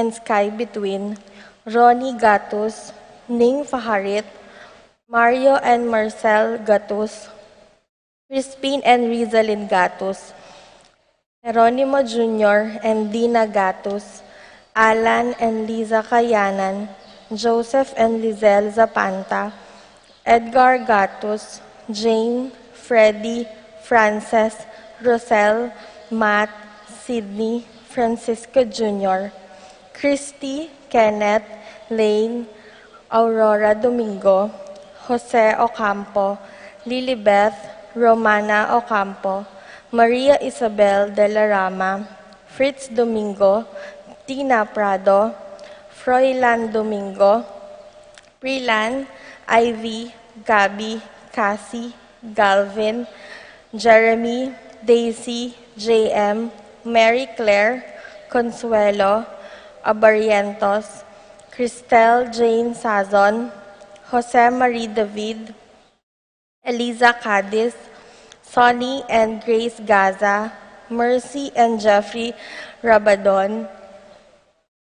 and Sky Between, Ronnie Gatus, Ning Faharit, Mario and Marcel Gatus, Crispin and Rizalyn Gatus, Geronimo Jr. and Dina Gatus, Alan and Liza Kayanan, Joseph and Lizelle Zapanta, Edgar Gatus, Jane, Freddie, Frances, Rosel, Matt, Sydney, Francisco Jr., Christy, Kenneth, Lane, Aurora Domingo, Jose Ocampo, Lilibeth, Romana Ocampo, Maria Isabel de la Rama, Fritz Domingo, Tina Prado, Froilan Domingo, Prilan, Ivy, Gabi, Cassie, Galvin, Jeremy, Daisy, JM, Mary Claire, Consuelo, Abarientos, Cristel Jane Sazon, Jose Marie David, Eliza Cadiz, Sonny and Grace Gaza, Mercy and Jeffrey Rabadon,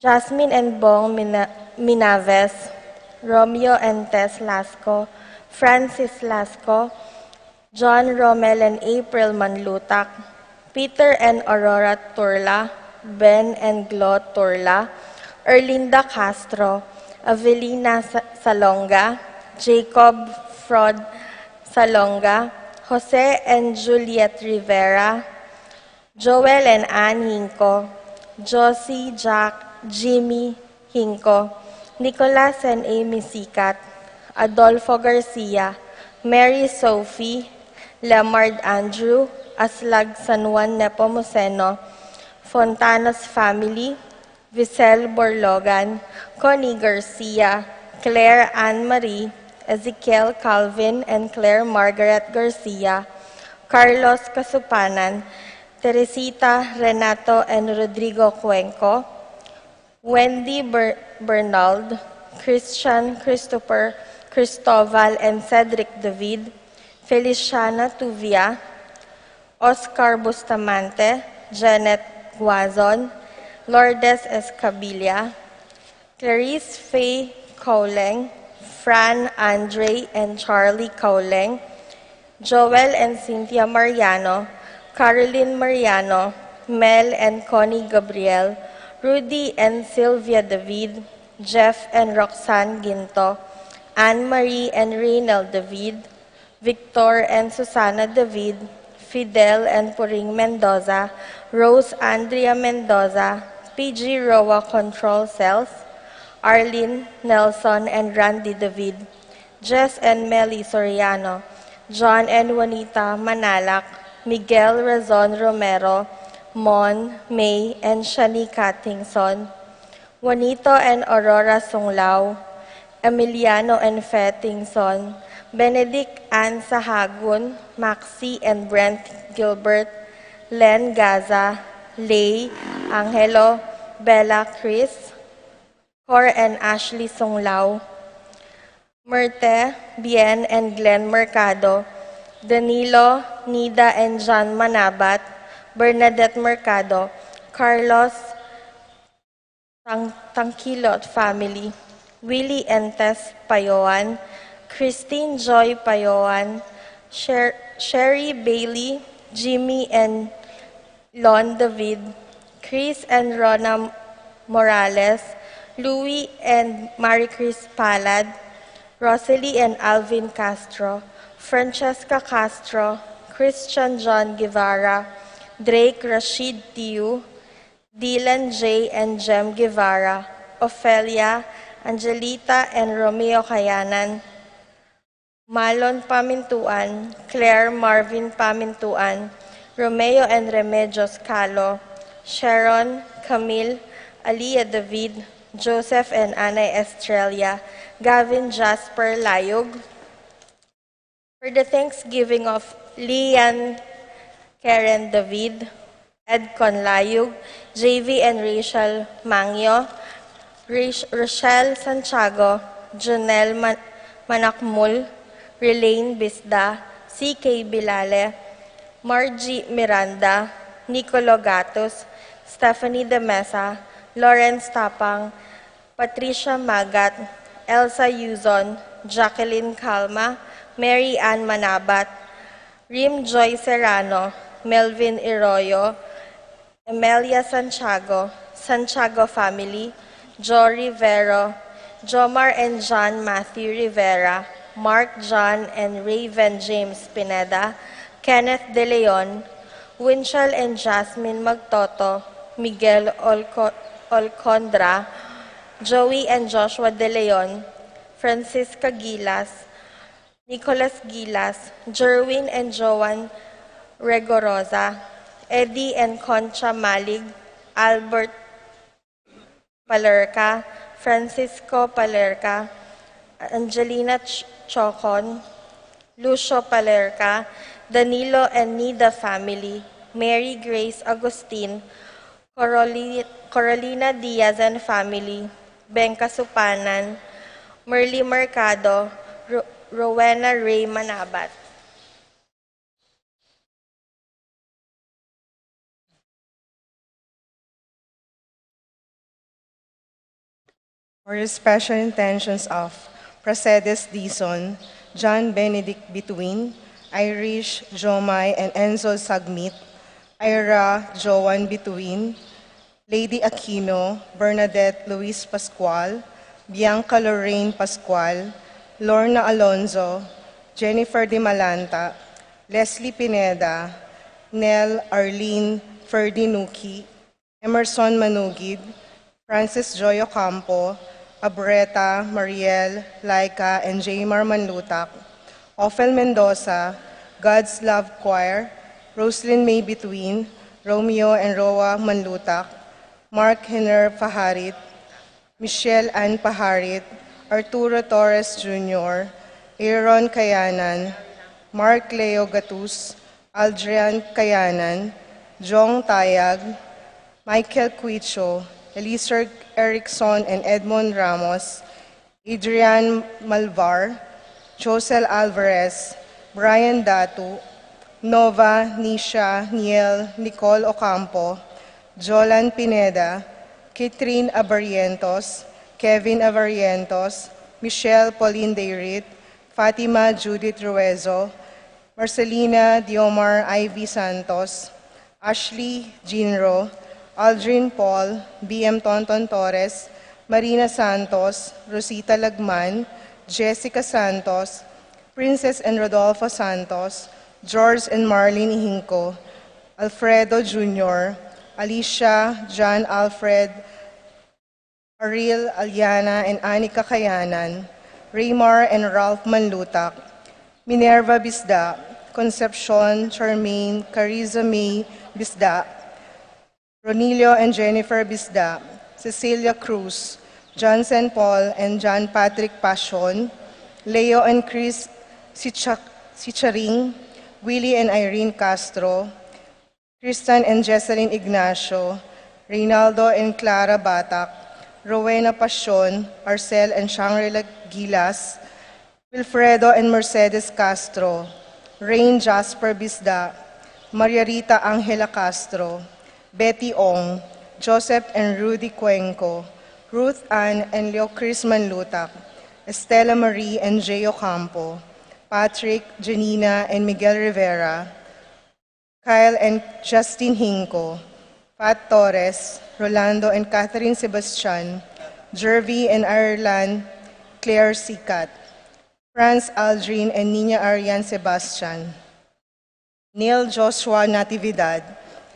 Jasmine and Bong Minaves, Romeo and Tess Lasco, Francis Lasco, John Romel and April Manlutak, Peter and Aurora Turla, Ben and Glo Turla, Erlinda Castro, Avelina Salonga, Jacob Frod Salonga, Jose and Juliet Rivera, Joel and Ann Hinco, Josie, Jack, Jimmy Hinco, Nicolas and Amy Sikat, Adolfo Garcia, Mary Sophie, Lemard Andrew, Aslag San Juan Nepomuceno, Fontanos family, Vicel Borlogan, Connie Garcia, Claire Anne-Marie, Ezekiel Calvin and Claire Margaret Garcia, Carlos Casupanan, Teresita Renato and Rodrigo Cuenco, Wendy Bernald, Christian Christopher Cristoval and Cedric David, Feliciana Tuvia, Oscar Bustamante, Janet Guazon, Lourdes Escabilla, Clarice Faye Kauleng, Fran Andre and Charlie Kauleng, Joel and Cynthia Mariano, Caroline Mariano, Mel and Connie Gabriel, Rudy and Sylvia David, Jeff and Roxanne Ginto, Anne-Marie and Reynald David, Victor and Susana David, Fidel and Puring Mendoza, Rose Andrea Mendoza, PG Roa Control Cells, Arlene Nelson and Randy David, Jess and Melly Soriano, John and Juanita Manalak, Miguel Razon Romero, Mon, May, and Shani Cattingson, Juanito and Aurora Songlao, Emiliano and Fettingson, Benedict Ann Sahagun, Maxi and Brent Gilbert, Len Gaza, Lay, Angelo, Bella Chris, Cor and Ashley Songlao, Merte, Bien and Glenn Mercado, Danilo, Nida and John Manabat, Bernadette Mercado, Carlos Tangkilot family, Willie and Tess Payoan, Christine Joy Payoan, Sherry Bailey, Jimmy and Lon David, Chris and Rona Morales, Louie and Marie Chris Palad, Rosalie and Alvin Castro, Francesca Castro, Christian John Guevara, Drake Rashid Tiu, Dylan J. and Jem Guevara, Ophelia, Angelita and Romeo Kayanan, Malon Pamintuan, Claire Marvin Pamintuan, Romeo and Remedios Calo, Sharon, Camille, Aliyah David, Joseph and Anay Estrella, Gavin Jasper Layog. For the Thanksgiving of Lian Karen David, Ed Conlayog, JV and Rachel Mangyo, Rochelle Santiago, Jonel Manakmul, Relaine Bisda, CK Bilale, Margie Miranda, Nicolo Gatos, Stephanie De Mesa, Lawrence Tapang, Patricia Magat, Elsa Yuzon, Jacqueline Calma, Mary Ann Manabat, Rim Joy Serrano, Melvin Iroyo, Emelia Santiago, Santiago family, Joe Rivero, Jomar and John Matthew Rivera, Mark John and Raven James Pineda, Kenneth De Leon, Winchell and Jasmine Magtoto, Miguel Olcondra, Joey and Joshua De Leon, Francisca Gilas, Nicholas Gilas, Jerwin and Joan Regorosa, Eddie and Concha Malig, Albert Palerca, Francisco Palerca, Angelina Chocon, Lucio Palerca, Danilo and Nida family, Mary Grace Agustin, Carolina Diaz and family, Benka Supanan, Merly Mercado, Rowena Ray Manabat. For the special intentions of Pracedes Dizon, John Benedict Bituin, Irish Jomai and Enzo Sagmit, Ira Joan Bituin, Lady Aquino, Bernadette Luis Pascual, Bianca Lorraine Pascual, Lorna Alonzo, Jennifer De Malanta, Leslie Pineda, Nell Arlene Ferdinuki, Emerson Manugid, Francis Joy Ocampo, Abreta, Mariel, Laika, and Jaymar Manlutak, Ophel Mendoza, God's Love Choir, Roslyn May Between, Romeo and Roa Manlutak, Mark Henner Paharit, Michelle Ann Paharit, Arturo Torres Jr., Aaron Kayanan, Mark Leo Gatus, Aldrian Kayanan, Jong Tayag, Michael Quicho, Eliezer Erickson and Edmond Ramos, Adrian Malvar, Josel Alvarez, Brian Datu, Nova, Nisha, Niel, Nicole Ocampo, Jolan Pineda, Catherine Abarientos, Kevin Avarientos, Michelle Pauline Deirit, Fatima Judith Ruezo, Marcelina Diomar Ivy Santos, Ashley Ginro, Aldrin Paul, BM Tonton Torres, Marina Santos, Rosita Lagman, Jessica Santos, Princess and Rodolfo Santos, George and Marlene Ihinco, Alfredo Jr., Alicia, John Alfred, Ariel Aliana and Anika Kayanan, Raymar and Ralph Manlutak, Minerva Bisda, Concepcion, Charmaine, Cariza May Bisda, Ronilio and Jennifer Bisda, Cecilia Cruz, Johnson Paul and John Patrick Pasion, Leo and Chris Sicharing, Willie and Irene Castro, Tristan and Jesseline Ignacio, Reynaldo and Clara Batak, Rowena Pasion, Arcel and Shangri-La Gilas, Wilfredo and Mercedes Castro, Rain Jasper Bisda, Maria Rita Angela Castro, Betty Ong, Joseph and Rudy Cuenco, Ruth Ann and Leo Chris Manlutak, Estela Marie and Jay Ocampo, Patrick, Janina and Miguel Rivera, Kyle and Justin Hinco, Pat Torres, Rolando and Catherine Sebastian, Jervy and Ireland Claire Sikat, Franz Aldrin and Nina Arian Sebastian, Neil Joshua Natividad,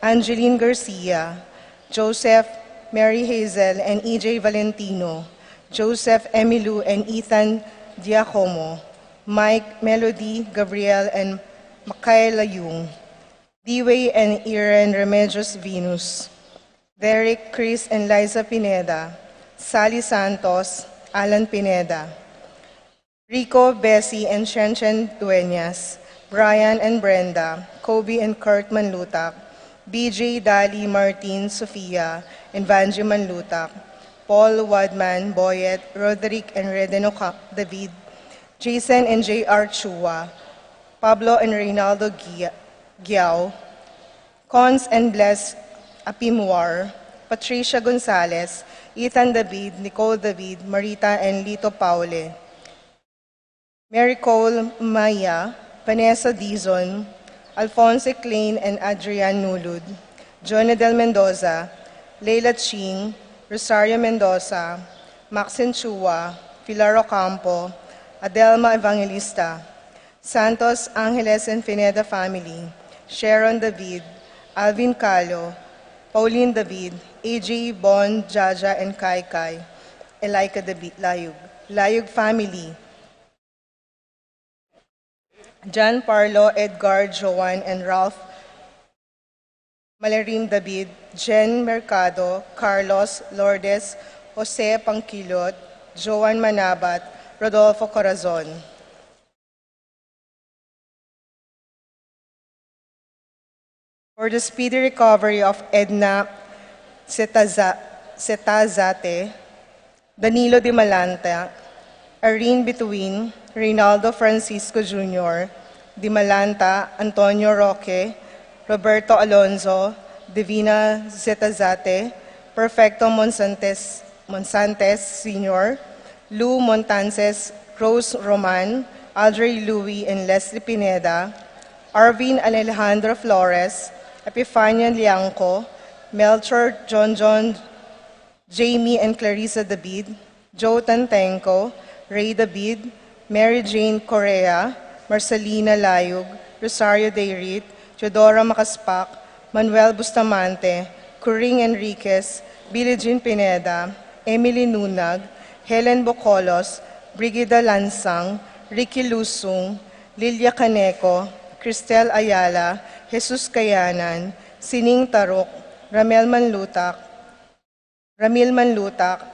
Angeline Garcia, Joseph, Mary Hazel and EJ Valentino, Joseph Emilu and Ethan Diacomo, Mike, Melody, Gabriel and Michaela Yung, Dewey and Irene Remedios Venus, Derek, Chris and Liza Pineda, Sally Santos, Alan Pineda, Rico, Bessie and Shenchen Dueñas, Brian and Brenda, Kobe and Kurt Manlutak, BJ, Dali, Martin, Sofia, and Vanji Manlutak, Paul, Wadman, Boyet, Roderick and Redeno David, Jason and J.R. Chua, Pablo and Reynaldo Giao, Cons and Bless Apimwar, Patricia Gonzalez, Ethan David, Nicole David, Marita and Lito Paule. Mary Cole Maya, Vanessa Dizon, Alfonso Klein and Adrian Nulud, Jonadel Mendoza, Leila Ching, Rosario Mendoza, Maxine Chua, Pilar Ocampo, Adelma Evangelista, Santos, Angeles and Pineda family, Sharon David, Alvin Calo, Pauline David, AJ Bon, Jaja and Kai Kai, Elika David, Layug family, John Parlo, Edgar, Joan and Ralph Malarim David, Jen Mercado, Carlos, Lourdes, Jose Pangkilot, Joan Manabat, Rodolfo Corazon. For the speedy recovery of Edna Setazate, Danilo Di Malanta, Irene Bituin, Reynaldo Francisco Jr., Di Malanta, Antonio Roque, Roberto Alonzo, Divina Zetazate, Perfecto Monsantes Sr., Lou Montances, Rose Roman, Audrey Louie and Leslie Pineda, Arvin Alejandro Flores, Epifania Liangco, Melchor John, Jamie and Clarissa David, Joe Tantenco, Ray David, Mary Jane Correa, Marcelina Layug, Rosario Deirit, Teodora Macaspak, Manuel Bustamante, Coring Enriquez, Billie Jean Pineda, Emily Nunag, Helen Bocolos, Brigida Lansang, Ricky Lusung, Lilia Caneco, Cristel Ayala, Jesus Kayanan, Sining Tarok, Ramil Manlutak,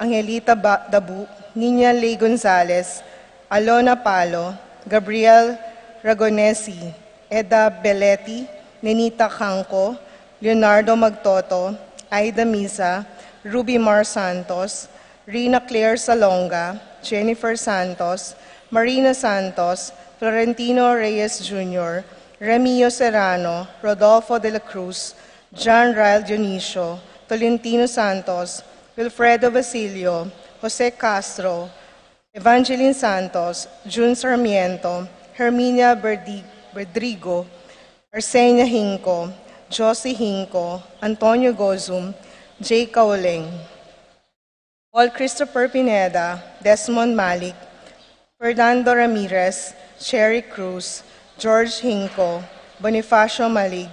Angelita Dabu, Nina Ley Gonzalez, Alona Palo, Gabriel Ragonesi, Eda Belletti, Nenita Canco, Leonardo Magtoto, Aida Misa, Ruby Mar Santos, Rina Claire Salonga, Jennifer Santos, Marina Santos, Florentino Reyes Jr., Remio Serrano, Rodolfo de la Cruz, John Ryle Dionisio, Tolentino Santos, Wilfredo Basilio, Jose Castro, Evangeline Santos, June Sarmiento, Herminia Verdrigo, Arsenia Hinco, Josie Hinco, Antonio Gozum, Jay Kauleng, Paul Christopher Pineda, Desmond Malik, Fernando Ramirez, Sherry Cruz, George Hinco, Bonifacio Malig,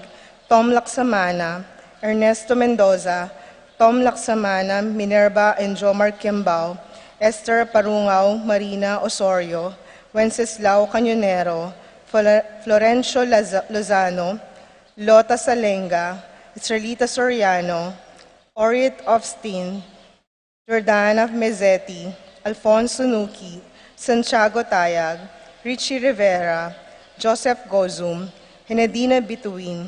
Tom Laksamana, Ernesto Mendoza, Tom Laksamana, Minerva and Jomar Kiambao, Esther Parungaw, Marina Osorio, Wenceslao Cañonero, Florencio Lozano, Lota Salenga, Israelita Soriano, Orit Ofstin, Jordana Mezzetti, Alfonso Nuki, Santiago Tayag, Richie Rivera, Joseph Gozum, Henedina Bituin,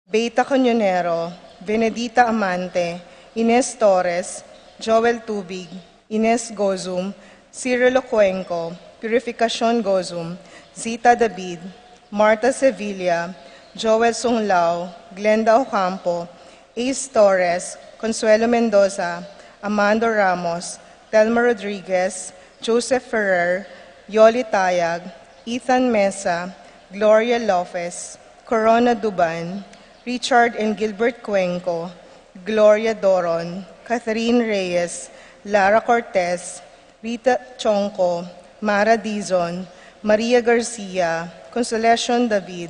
Beta Cañonero, Benedita Amante, Ines Torres, Joel Tubig, Ines Gozum, Cyrilo Cuenco, Purificacion Gozum, Zita David, Marta Sevilla, Joel Sunglao, Glenda Ocampo, Ace Torres, Consuelo Mendoza, Amando Ramos, Telma Rodriguez, Joseph Ferrer, Yoli Tayag, Ethan Mesa, Gloria Lopez, Corona Duban, Richard and Gilbert Cuenco, Gloria Doron, Catherine Reyes, Lara Cortez, Rita Chonco, Mara Dizon, Maria Garcia, Consolacion David,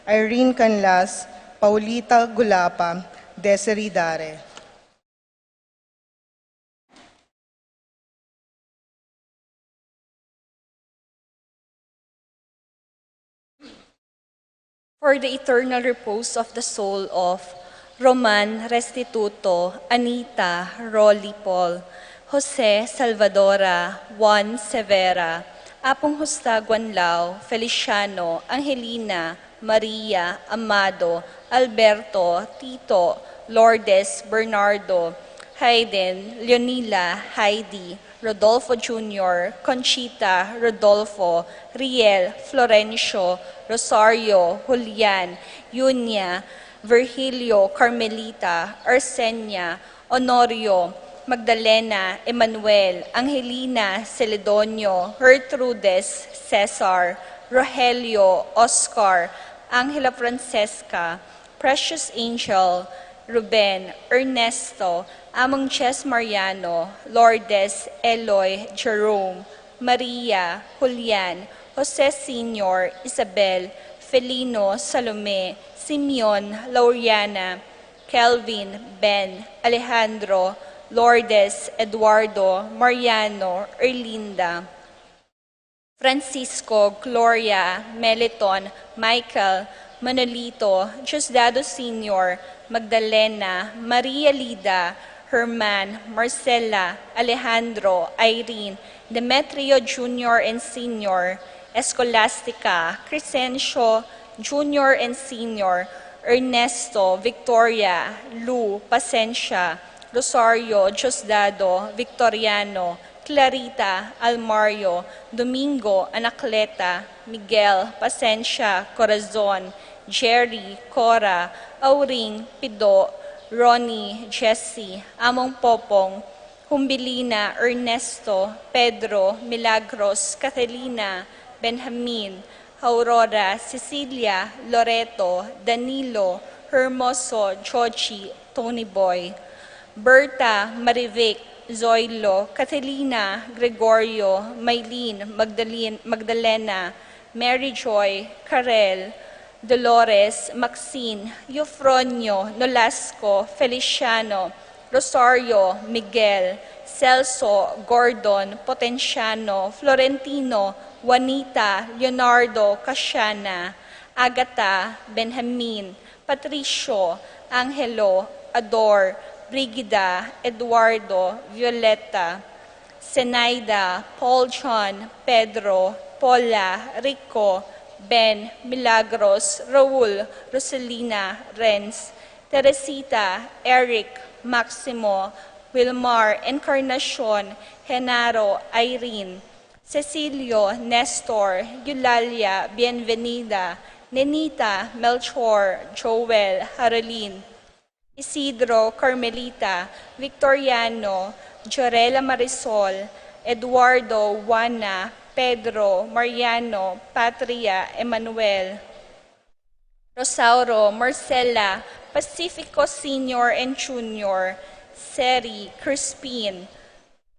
Irene Canlas, Paulita Gulapa, Desiree Dare. For the eternal repose of the soul of Roman Restituto, Anita Rolly Paul, Jose Salvadora, Juan Severa, Apong Justa Guanlao, Feliciano, Angelina, Maria, Amado, Alberto, Tito, Lourdes, Bernardo, Hayden, Leonila, Heidi, Rodolfo Jr., Conchita, Rodolfo, Riel, Florencio, Rosario, Julian, Yunia, Virgilio, Carmelita, Arsenia, Honorio, Magdalena, Emmanuel, Angelina, Celedonio, Gertrudes, Cesar, Rogelio, Oscar, Angela Francesca, Precious Angel, Ruben, Ernesto, Among Ches Mariano, Lourdes, Eloy, Jerome, Maria, Julian, Jose Sr., Isabel, Felino, Salome, Simeon, Lauriana, Kelvin, Ben, Alejandro, Lourdes, Eduardo, Mariano, Erlinda, Francisco, Gloria, Meliton, Michael, Manolito, Diosdado Sr., Magdalena, Maria Lida, Herman, Marcela, Alejandro, Irene, Demetrio Jr. and Sr., Escolastica, Crescencio, Jr. and Sr., Ernesto, Victoria, Lu, Pasencia, Rosario, Diosdado, Victoriano, Clarita, Almario, Domingo, Anacleta, Miguel, Pasencia, Corazon, Jerry, Cora, Auring, Pido, Ronnie, Jessie, Among Popong, Humbilina, Ernesto, Pedro, Milagros, Catalina, Benjamin, Aurora, Cecilia, Loreto, Danilo, Hermoso, Chochi, Tony Boy, Berta, Marivic, Zoilo, Catalina, Gregorio, Maylene, Magdalena, Mary Joy, Karel, Dolores, Maxine, Eufronio, Nolasco, Feliciano, Rosario, Miguel, Celso, Gordon, Potenciano, Florentino, Juanita, Leonardo, Casiana, Agata, Benjamin, Patricio, Angelo, Ador, Brigida, Eduardo, Violeta, Zenaida, Paul John, Pedro, Paula, Rico, Ben, Milagros, Raul, Rosalina, Renz, Teresita, Eric, Maximo, Wilmar, Encarnacion, Genaro, Irene, Cecilio, Nestor, Eulalia, Bienvenida, Nenita, Melchor, Joel, Harolin, Isidro, Carmelita, Victoriano, Jorela Marisol, Eduardo, Juana, Pedro, Mariano, Patria, Emmanuel, Rosauro, Marcela, Pacifico Sr. and Jr., Seri, Crispin,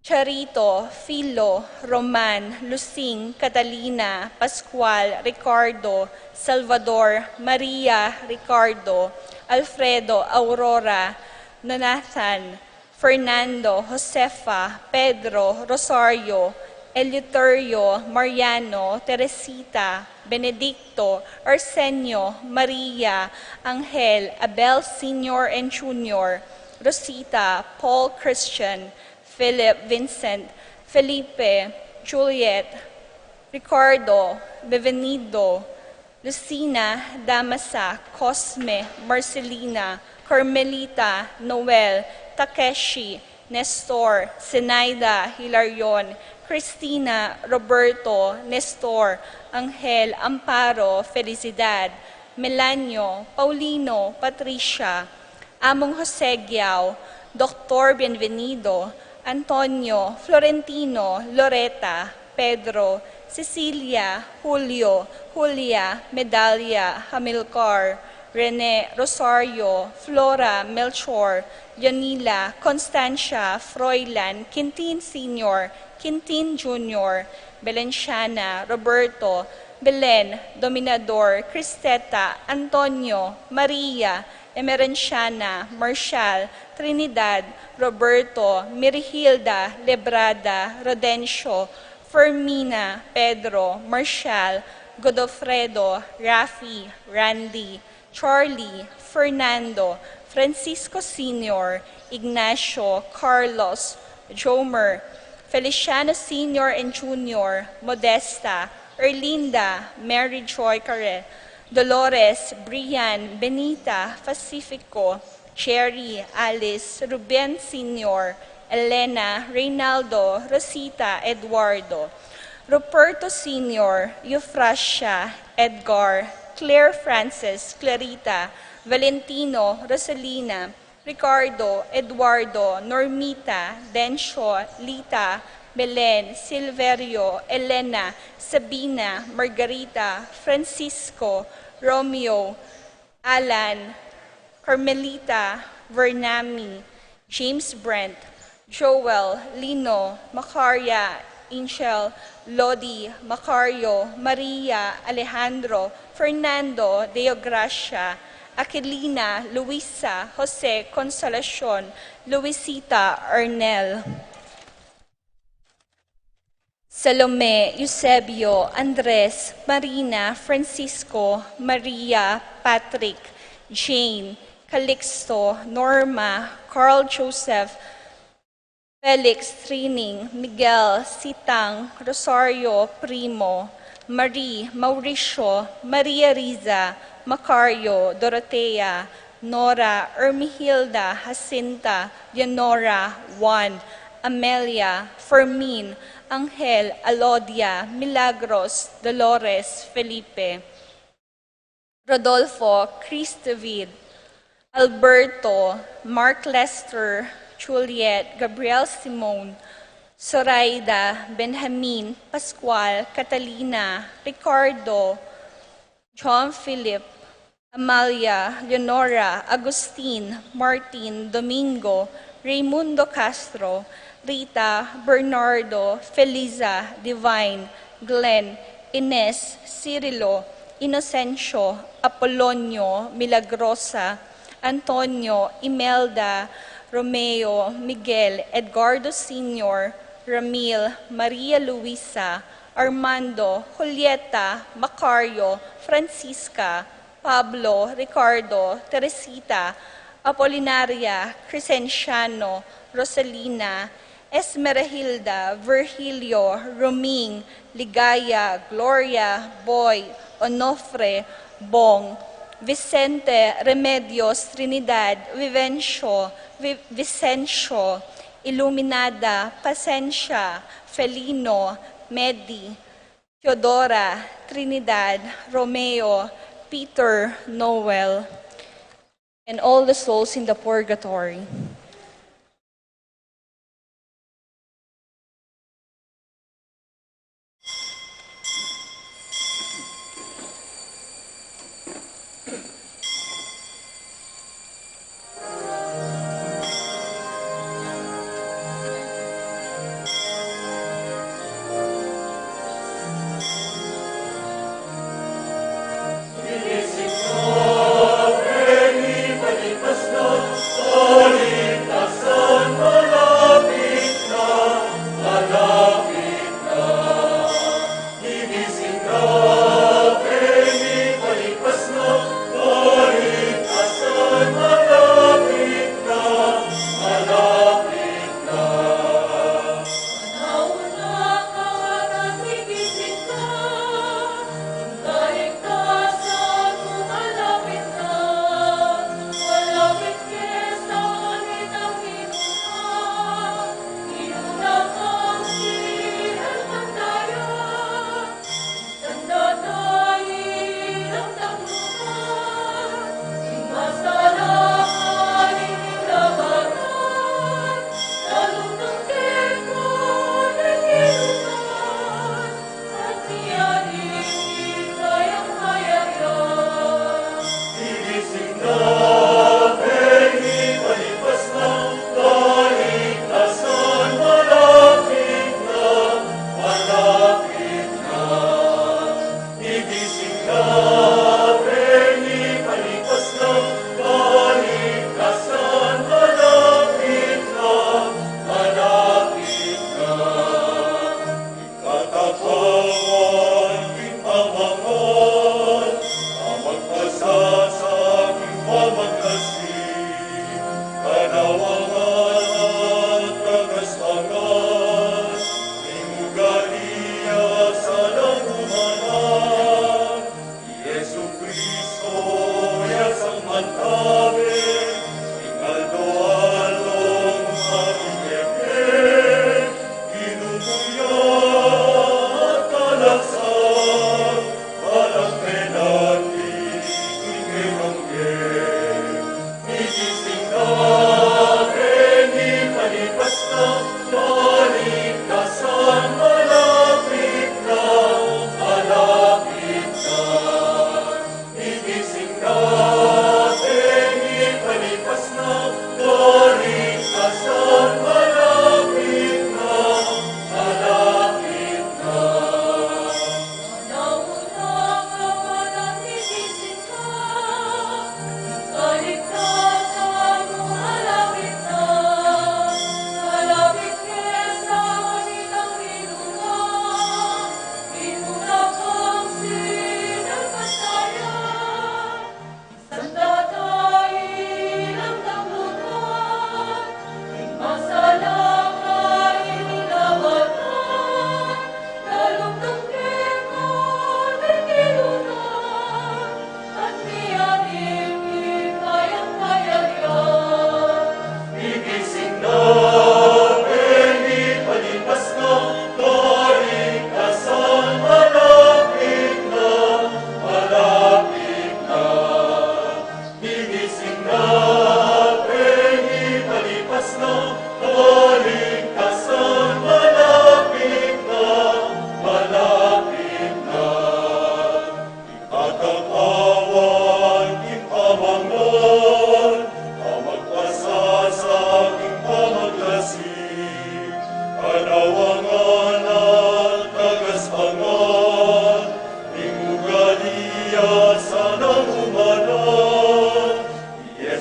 Charito, Filo, Roman, Lucing, Catalina, Pascual, Ricardo, Salvador, Maria, Ricardo, Alfredo, Aurora, Nonathan, Fernando, Josefa, Pedro, Rosario, Eleuterio, Mariano, Teresita, Benedicto, Arsenio, Maria, Angel, Abel Sr. and Jr., Rosita, Paul Christian, Philip, Vincent, Felipe, Juliet, Ricardo, Bevenido, Lucina, Damasa, Cosme, Marcelina, Carmelita, Noel, Takeshi, Nestor, Zenaida, Hilarion, Cristina, Roberto, Nestor, Angel, Amparo, Felicidad, Melanio, Paulino, Patricia, Among Jose Giao, Dr. Bienvenido, Antonio, Florentino, Loreta, Pedro, Cecilia, Julio, Julia, Medalia, Hamilcar, Rene, Rosario, Flora, Melchor, Yanila, Constancia, Froilan, Quintin Sr., Quintin Jr., Belenciana, Roberto, Belen, Dominador, Cristeta, Antonio, Maria, Emerenciana, Marshal, Trinidad, Roberto, Mirihilda, Lebrada, Rodencio, Fermina, Pedro, Marshal, Godofredo, Rafi, Randy, Charlie, Fernando, Francisco Sr., Ignacio, Carlos, Jomer, Feliciano Sr. and Jr., Modesta, Erlinda, Mary Joy Care, Dolores, Brian, Benita, Pacifico, Cherry, Alice, Ruben Sr., Elena, Reynaldo, Rosita, Eduardo, Ruperto Sr., Euphrasia, Edgar, Claire Frances, Clarita, Valentino, Rosalina, Ricardo, Eduardo, Normita, Dencio, Lita, Belen, Silverio, Elena, Sabina, Margarita, Francisco, Romeo, Alan, Carmelita, Vernami, James Brent, Joel, Lino, Macaria, Angel, Lodi, Macario, Maria, Alejandro, Fernando, Deogracia, Aquilina, Luisa, Jose, Consolacion, Luisita, Arnel, Salome, Eusebio, Andres, Marina, Francisco, Maria, Patrick, Jane, Calixto, Norma, Carl Joseph, Felix, Trining, Miguel, Sitang, Rosario, Primo, Marie, Mauricio, Maria Riza, Macario, Dorotea, Nora, Ermihilda, Jacinta, Leonora, Juan, Amelia, Fermin, Angel, Alodia, Milagros, Dolores, Felipe, Rodolfo, Chris David, Alberto, Mark Lester, Juliet, Gabriel Simone, Zoraida, Benjamin, Pascual, Catalina, Ricardo, John Philip, Amalia, Leonora, Agustin, Martin, Domingo, Raimundo Castro, Rita, Bernardo, Feliza, Divine, Glenn, Ines, Cirilo, Inocencio, Apolonio, Milagrosa, Antonio, Imelda, Romeo, Miguel, Edgardo Sr., Ramil, Maria Luisa, Armando, Julieta, Macario, Francisca, Pablo, Ricardo, Teresita, Apolinaria, Crescenciano, Rosalina, Esmeralda, Virgilio, Roming, Ligaya, Gloria, Boy, Onofre, Bong, Vicente, Remedios, Trinidad, Vicencio, Iluminada, Pacencia, Felino, Medi, Teodora, Trinidad, Romeo, Peter, Noel, and all the souls in the purgatory. Holy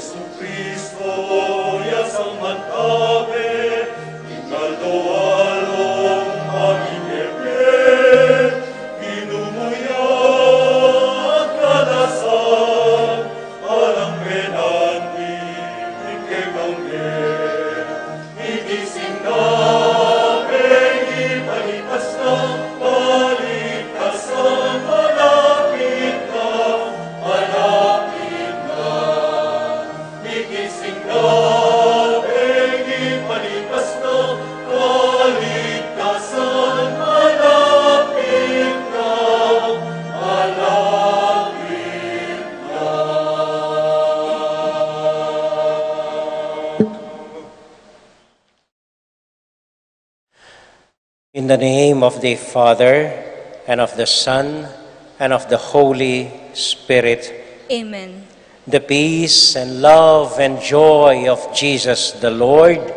Jesucristo, yasang magkabe, inaldo along aming ebe, inumuya at kalasan, alang penanti, ikekangge, igising na, ipalipas na, paligtasan, malapit na, malapit na. Igising na, ipalipas na, paligtasan, malapit na, malapit na. In the name of the Father, and of the Son, and of the Holy Spirit, Amen. the peace and love and joy of Jesus the Lord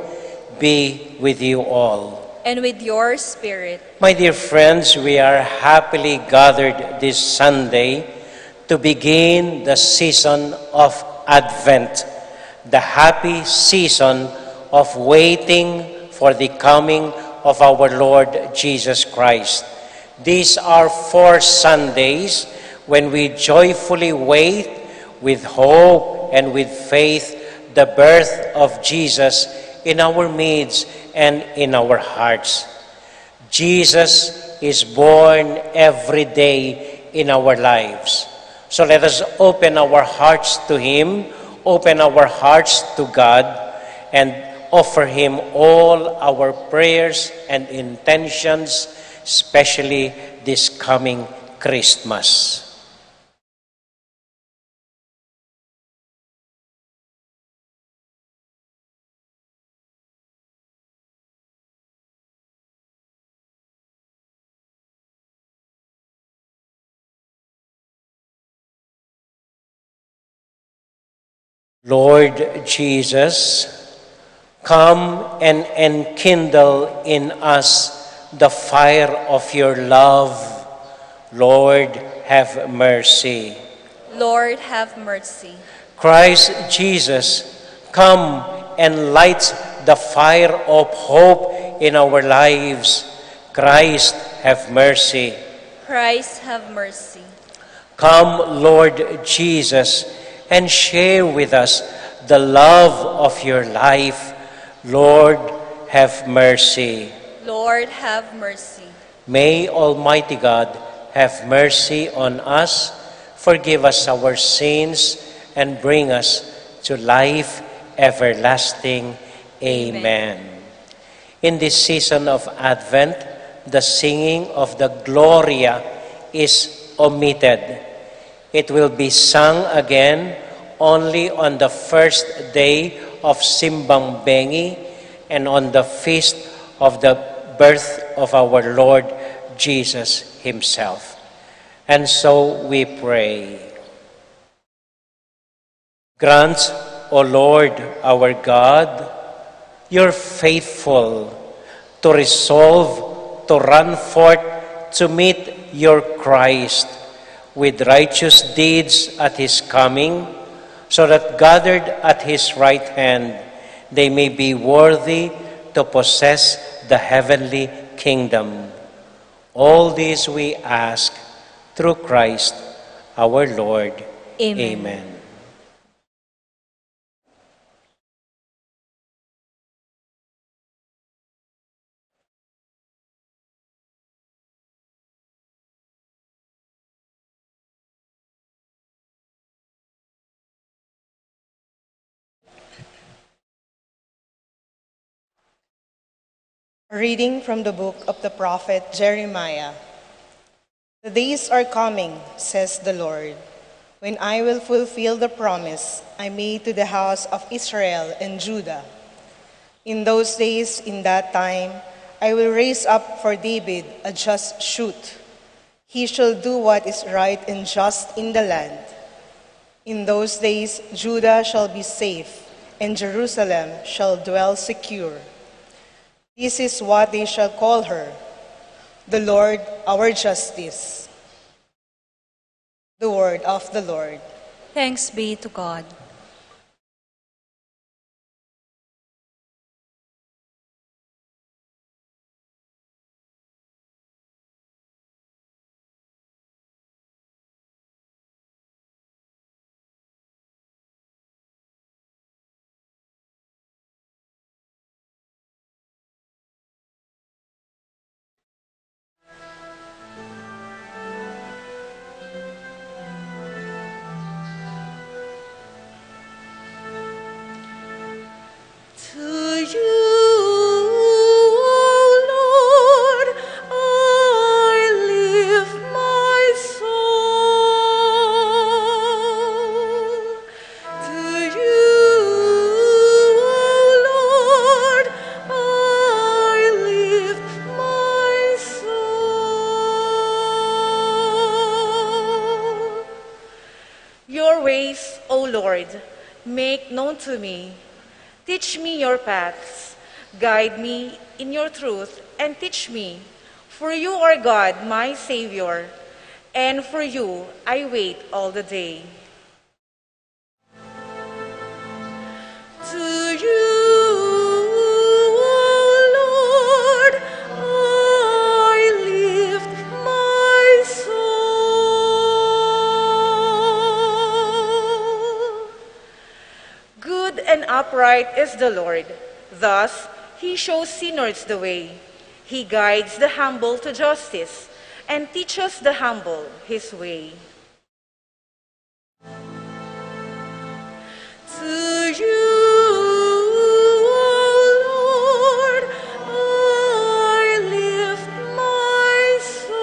be with you all. And with your spirit. My dear friends, we are happily gathered this Sunday to begin the season of Advent, the happy season of waiting for the coming of our Lord Jesus Christ. These are 4 Sundays when we joyfully wait with hope and with faith the birth of Jesus in our midst and in our hearts. Jesus is born every day in our lives. So let us open our hearts to Him, open our hearts to God, and offer Him all our prayers and intentions, especially this coming Christmas. Lord Jesus, come and enkindle in us the fire of your love. Lord, have mercy. Lord, have mercy. Christ Jesus, come and light the fire of hope in our lives. Christ, have mercy. Christ, have mercy. Come, Lord Jesus, and share with us the love of your life. Lord, have mercy. Lord, have mercy. May Almighty God have mercy on us, forgive us our sins, and bring us to life everlasting. Amen. In this season of Advent, the singing of the Gloria is omitted. It will be sung again only on the first day of Simbang Bengi and on the feast of the birth of our Lord Jesus Himself. And so we pray. Grant, O Lord our God, you're faithful to resolve to run forth to meet your Christ with righteous deeds at His coming, so that gathered at His right hand, they may be worthy to possess the heavenly kingdom. All this we ask through Christ our Lord. Amen. Amen. A reading from the book of the prophet Jeremiah. The days are coming, says the Lord, when I will fulfill the promise I made to the house of Israel and Judah. In those days, in that time, I will raise up for David a just shoot. He shall do what is right and just in the land. In those days, Judah shall be safe, and Jerusalem shall dwell secure. This is what they shall call her, the Lord our justice. The word of the Lord. Thanks be to God. make known to me. Teach me your paths. Guide me in your truth and teach me. For you are God, my Savior, and for you I wait all the day. To you, O Lord, I lift my soul. Good and upright is the Lord. Thus, he shows sinners the way. He guides the humble to justice and teaches the humble his way. To you, O Lord, I lift my soul.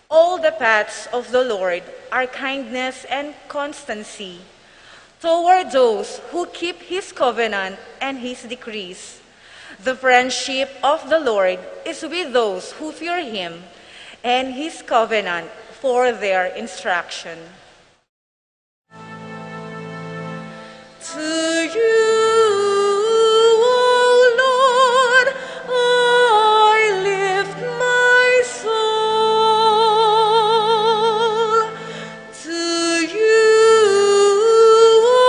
All the paths of the Lord are kindness and constancy toward those who keep his covenant and his decrees. The friendship of the Lord is with those who fear him, and his covenant for their instruction. To you, O Lord, I lift my soul. To you, O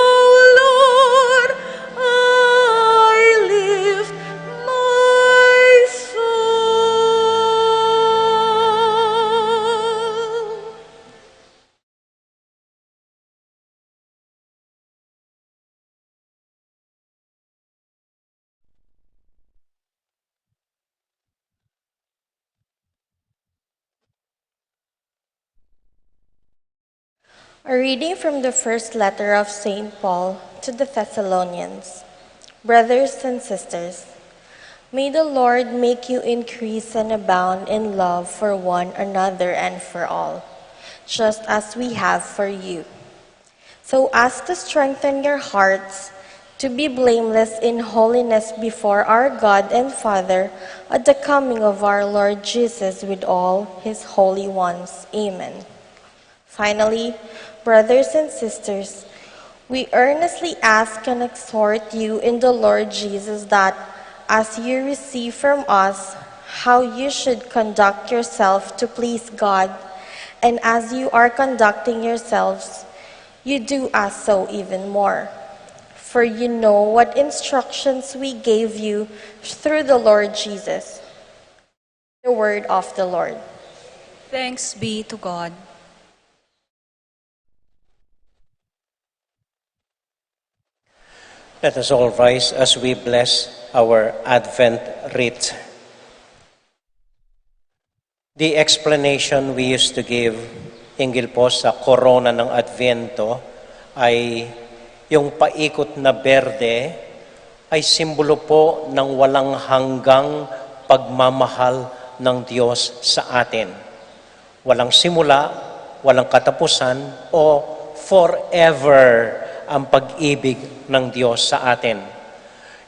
Lord, I lift my soul. A reading from the first letter of St. Paul to the Thessalonians. Brothers and sisters, may the Lord make you increase and abound in love for one another and for all, just as we have for you, so as to strengthen your hearts to be blameless in holiness before our God and Father at the coming of our Lord Jesus with all his holy ones. Amen. Finally, brothers and sisters, we earnestly ask and exhort you in the Lord Jesus that, as you receive from us how you should conduct yourself to please God, and as you are conducting yourselves, you do us so even more. For you know what instructions we gave you through the Lord Jesus. The word of the Lord. Thanks be to God. Let us all rise as we bless our Advent rite. The explanation we used to give hinggil po sa korona ng Advento ay yung paikot na berde ay simbolo po ng walang hanggang pagmamahal ng Diyos sa atin. Walang simula, walang katapusan, o forever ang pag-ibig ng Diyos sa atin.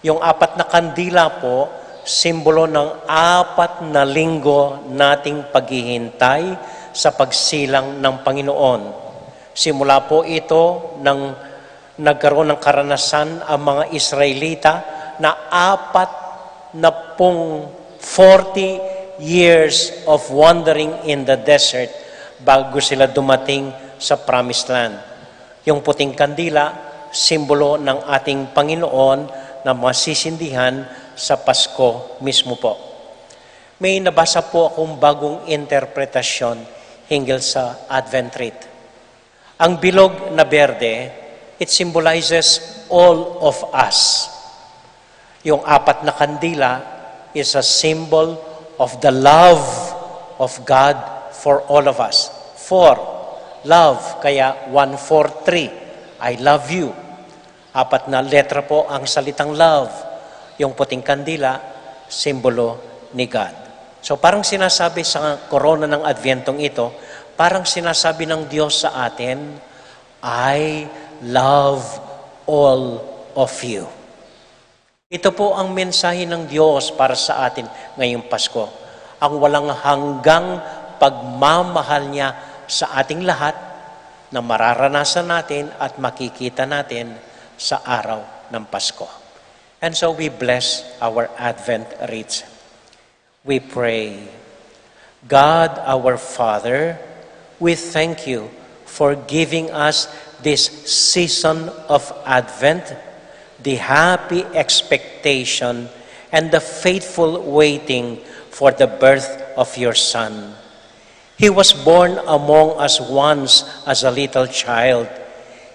Yung 4 na kandila po, simbolo ng 4 na linggo nating paghihintay sa pagsilang ng Panginoon. Simula po ito nang nagkaroon ng karanasan ang mga Israelita na 40 years of wandering in the desert bago sila dumating sa Promised Land. Yung puting kandila, simbolo ng ating Panginoon na masisindihan sa Pasko mismo po. May nabasa po akong bagong interpretasyon hinggil sa Advent rite. Ang bilog na berde, it symbolizes all of us. Yung 4 na kandila is a symbol of the love of God for all of us. 4. Love, kaya 1, 4, 3. I love you. 4 na letra po ang salitang love. Yung puting kandila, simbolo ni God. So parang sinasabi sa korona ng Adventong ito, parang sinasabi ng Diyos sa atin, I love all of you. Ito po ang mensahe ng Diyos para sa atin ngayong Pasko. Ang walang hanggang pagmamahal niya sa ating lahat na mararanasan natin at makikita natin sa araw ng Pasko. And so we bless our Advent wreath. We pray, God our Father, we thank you for giving us this season of Advent, the happy expectation and the faithful waiting for the birth of your Son. He was born among us once as a little child.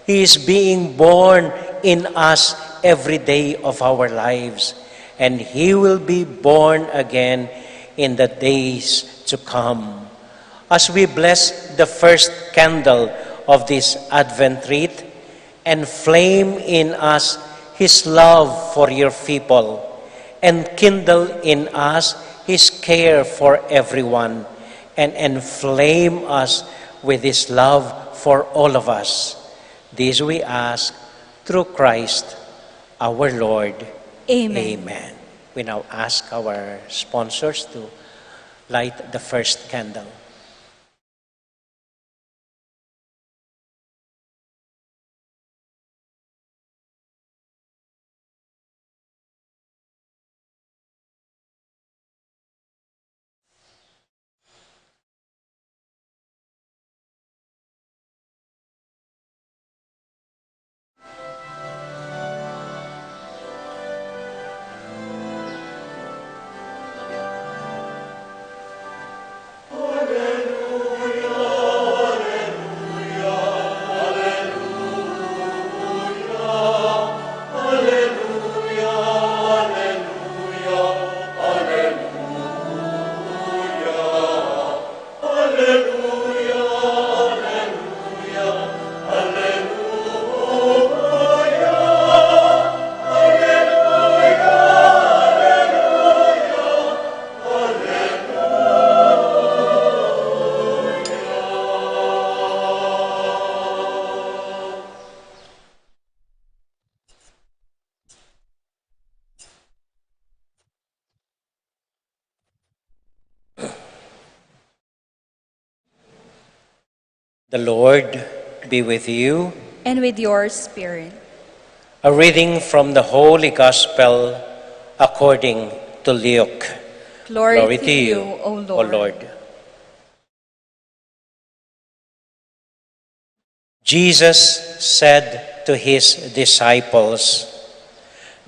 He is being born in us every day of our lives, and He will be born again in the days to come. As we bless the first candle of this Advent wreath, enflame in us His love for your people, and kindle in us His care for everyone, and enflame us with His love for all of us. This we ask through Christ our Lord. Amen. Amen. We now ask our sponsors to light the first candle. The Lord be with you. And with your spirit. A reading from the Holy Gospel according to Luke. Glory to you, O O Lord. Lord. Jesus said to his disciples,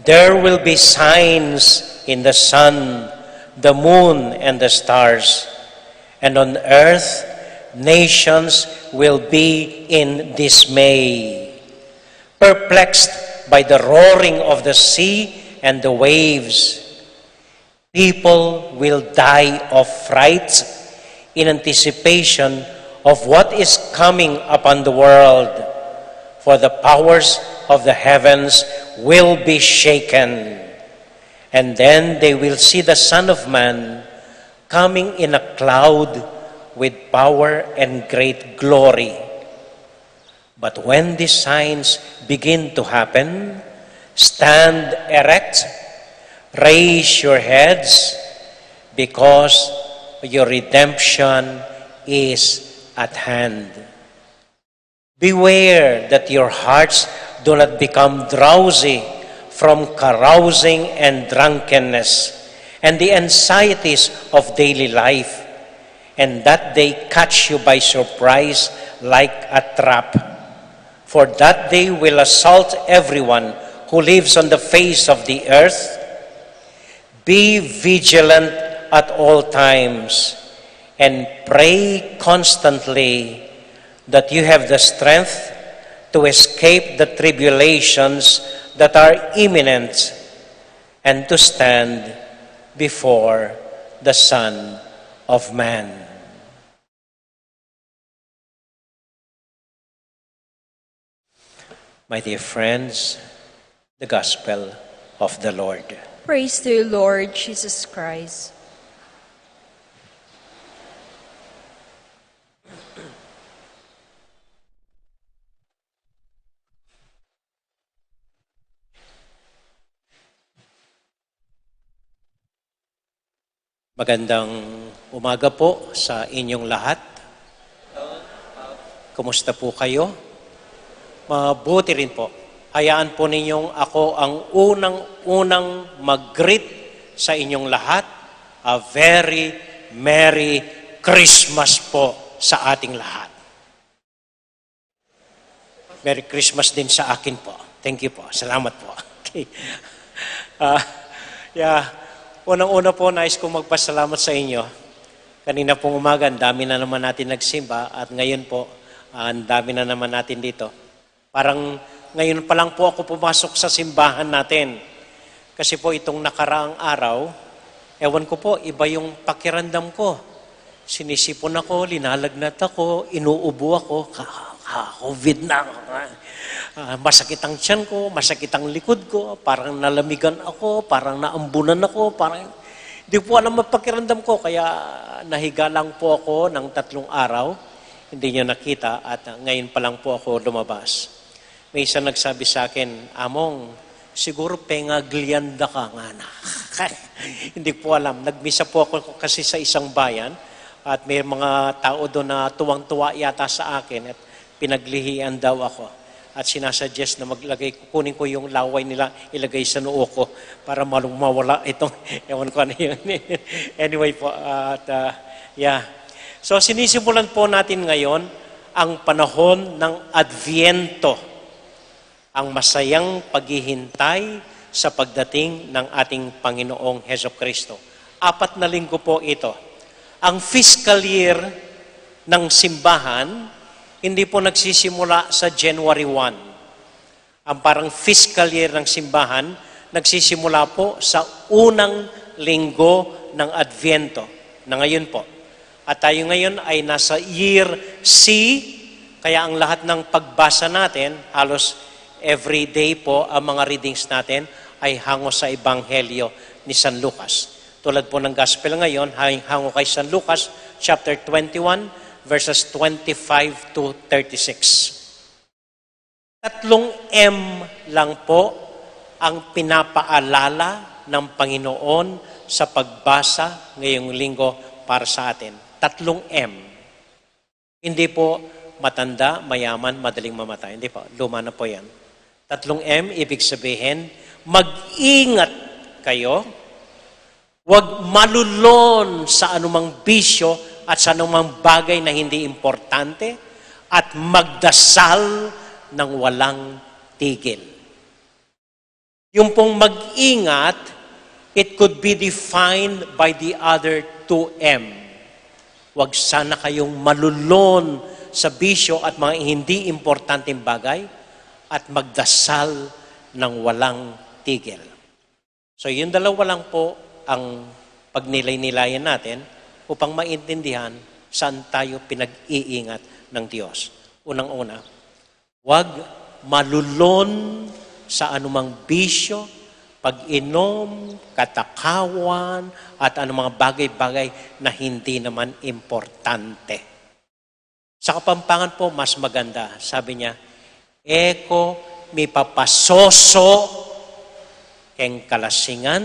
"There will be signs in the sun, the moon, and the stars, and on earth nations will be in dismay, perplexed by the roaring of the sea and the waves. People will die of fright in anticipation of what is coming upon the world, for the powers of the heavens will be shaken. And then they will see the Son of Man coming in a cloud with power and great glory. But when these signs begin to happen, stand erect, raise your heads, because your redemption is at hand. Beware that your hearts do not become drowsy from carousing and drunkenness and the anxieties of daily life, and that they catch you by surprise like a trap. For that day will assault everyone who lives on the face of the earth. Be vigilant at all times and pray constantly that you have the strength to escape the tribulations that are imminent and to stand before the Son of Man." My dear friends, the Gospel of the Lord. Praise to you, Lord Jesus Christ. Magandang umaga po sa inyong lahat. Kumusta po kayo? Mabuti rin po. Hayaan po ninyong ako ang unang mag-greet sa inyong lahat. A very Merry Christmas po sa ating lahat. Merry Christmas din sa akin po. Thank you po. Salamat po. Okay. Unang-una po, nais kong magpasalamat sa inyo. Kanina pong umaga, ang dami na naman natin nagsimba at ngayon po, ang dami na naman natin dito. Parang ngayon pa lang po ako pumasok sa simbahan natin. Kasi po itong nakaraang araw, ewan ko po, iba yung pakiramdam ko. Sinisipon ako, linalagnat ako, inuubo ako, COVID na ako. Masakit ang tiyan ko, masakit ang likod ko, parang nalamigan ako, parang naambunan ako, parang hindi po alam ang pakiramdam ko, kaya nahiga lang po ako ng 3 araw, hindi niyo nakita at ngayon pa lang po ako lumabas. May isa nagsabi sa akin, Among, siguro pengaglianda ka nga na. Hindi po alam, nagmisa po ako kasi sa isang bayan at may mga tao doon na tuwang-tuwa yata sa akin at pinaglihian daw ako. At sinasuggest na kukunin ko yung laway nila, ilagay sa noo ko para mawala itong, ewan ko ano yun. Anyway po, So sinisimulan po natin ngayon ang panahon ng Adviento, ang masayang paghihintay sa pagdating ng ating Panginoong Hesukristo. 4 na linggo po ito. Ang fiscal year ng simbahan, hindi po nagsisimula sa January 1. Ang parang fiscal year ng simbahan, nagsisimula po sa unang linggo ng Adviento, na ngayon po. At tayo ngayon ay nasa year C, kaya ang lahat ng pagbasa natin, halos every day po, ang mga readings natin ay hango sa Ebanghelyo ni San Lucas. Tulad po ng Gospel ngayon, hango kay San Lucas, chapter 21, verses 25 to 36. 3 M lang po ang pinapaalala ng Panginoon sa pagbasa ngayong linggo para sa atin. 3 M. Hindi po matanda, mayaman, madaling mamatay. Hindi po, luma na po yan. 3 M, ibig sabihin, mag-ingat kayo, huwag malulon sa anumang bisyo at sa anumang bagay na hindi importante, at magdasal ng walang tigil. Yung pong mag-ingat, it could be defined by the other 2M. Huwag sana kayong malulon sa bisyo at mga hindi importanteng bagay, at magdasal ng walang tigil. So yung dalawa lang po ang pagnilay-nilayan natin upang maintindihan saan tayo pinag-iingat ng Diyos. Unang-una, huwag malulon sa anumang bisyo, pag-inom, katakawan, at anumang bagay-bagay na hindi naman importante. Sa Kapampangan po, mas maganda. Sabi niya, Eko mi papasoso keng kalasingan,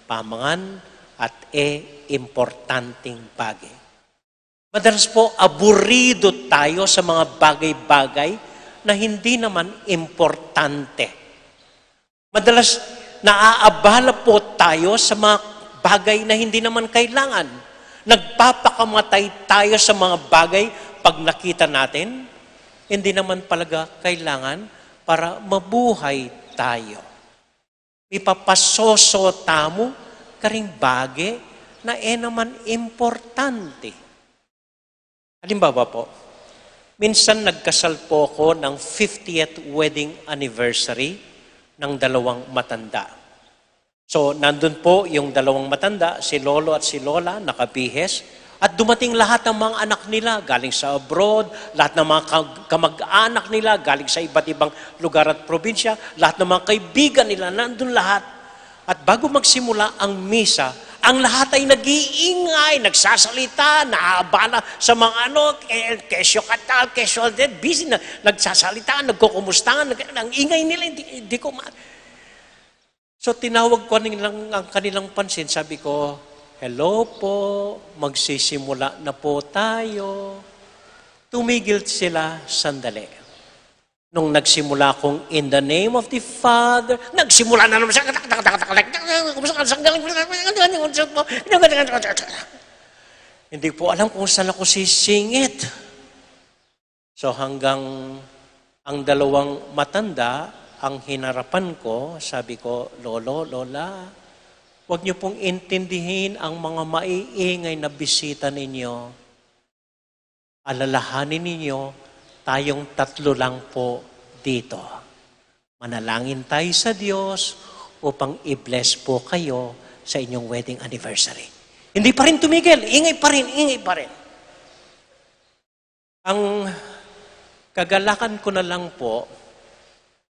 pamangan, at importanteng bagay. Madalas po, aburido tayo sa mga bagay-bagay na hindi naman importante. Madalas, naaabala po tayo sa mga bagay na hindi naman kailangan. Nagpapakamatay tayo sa mga bagay pag nakita natin, hindi naman palaga kailangan para mabuhay tayo. Ipapasoso tamo karing bagay na naman importante. Halimbawa po, minsan nagkasal po ako ng 50th wedding anniversary ng 2 matanda. So, nandun po yung 2 matanda, si Lolo at si Lola, nakabihes, at dumating lahat ng mga anak nila galing sa abroad, lahat ng mga kamag-anak nila galing sa iba't ibang lugar at probinsya, lahat ng mga kaibigan nila, nandun lahat. At bago magsimula ang misa, ang lahat ay nag-iingay, nagsasalita, naabala sa mga kesyo katal, kesyo dead, busy na, nagsasalita, nagkukumusta, ang ingay nila, hindi ko So tinawag ko ang kanilang pansin, sabi ko, hello po, magsisimula na po tayo. tumigil sila sandali. Nung nagsimula kong in the name of the Father, nagsimula na naman siya. Hindi po alam kung saan ako sisingit. So hanggang ang dalawang matanda, ang hinarapan ko, sabi ko, Lolo, Lola, huwag niyo pong intindihin ang mga maiingay na bisita ninyo. Alalahanin ninyo, tayong tatlo lang po dito. Manalangin tayo sa Diyos upang i-bless po kayo sa inyong wedding anniversary. Hindi pa rin tumigil. Ingay pa rin. Ang kagalakan ko na lang po,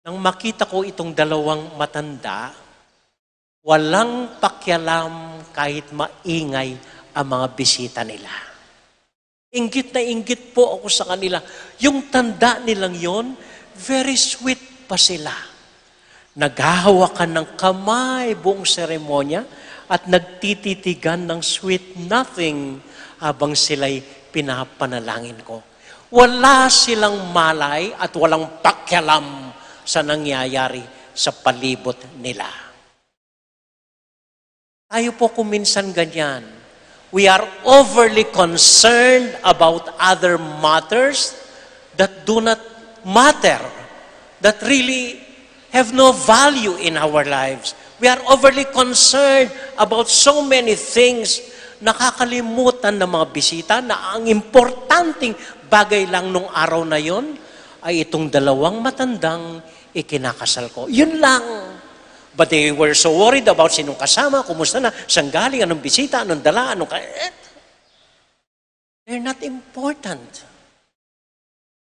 nang makita ko itong dalawang matanda, walang pakialam kahit maingay ang mga bisita nila. Inggit na inggit po ako sa kanila. Yung tanda nilang yon, very sweet pa sila. Naghahawakan ng kamay buong seremonya at nagtititigan ng sweet nothing habang sila'y pinapanalangin ko. Wala silang malay at walang pakialam sa nangyayari sa palibot nila. Tayo po kuminsan ganyan. We are overly concerned about other matters that do not matter, that really have no value in our lives. We are overly concerned about so many things. Nakakalimutan ng mga bisita na ang importanteng bagay lang nung araw na yon ay itong dalawang matandang ikinakasal ko. Yun lang. But they were so worried about sinong kasama, kumusta na, saan galing, anong bisita, anong dala, They're not important.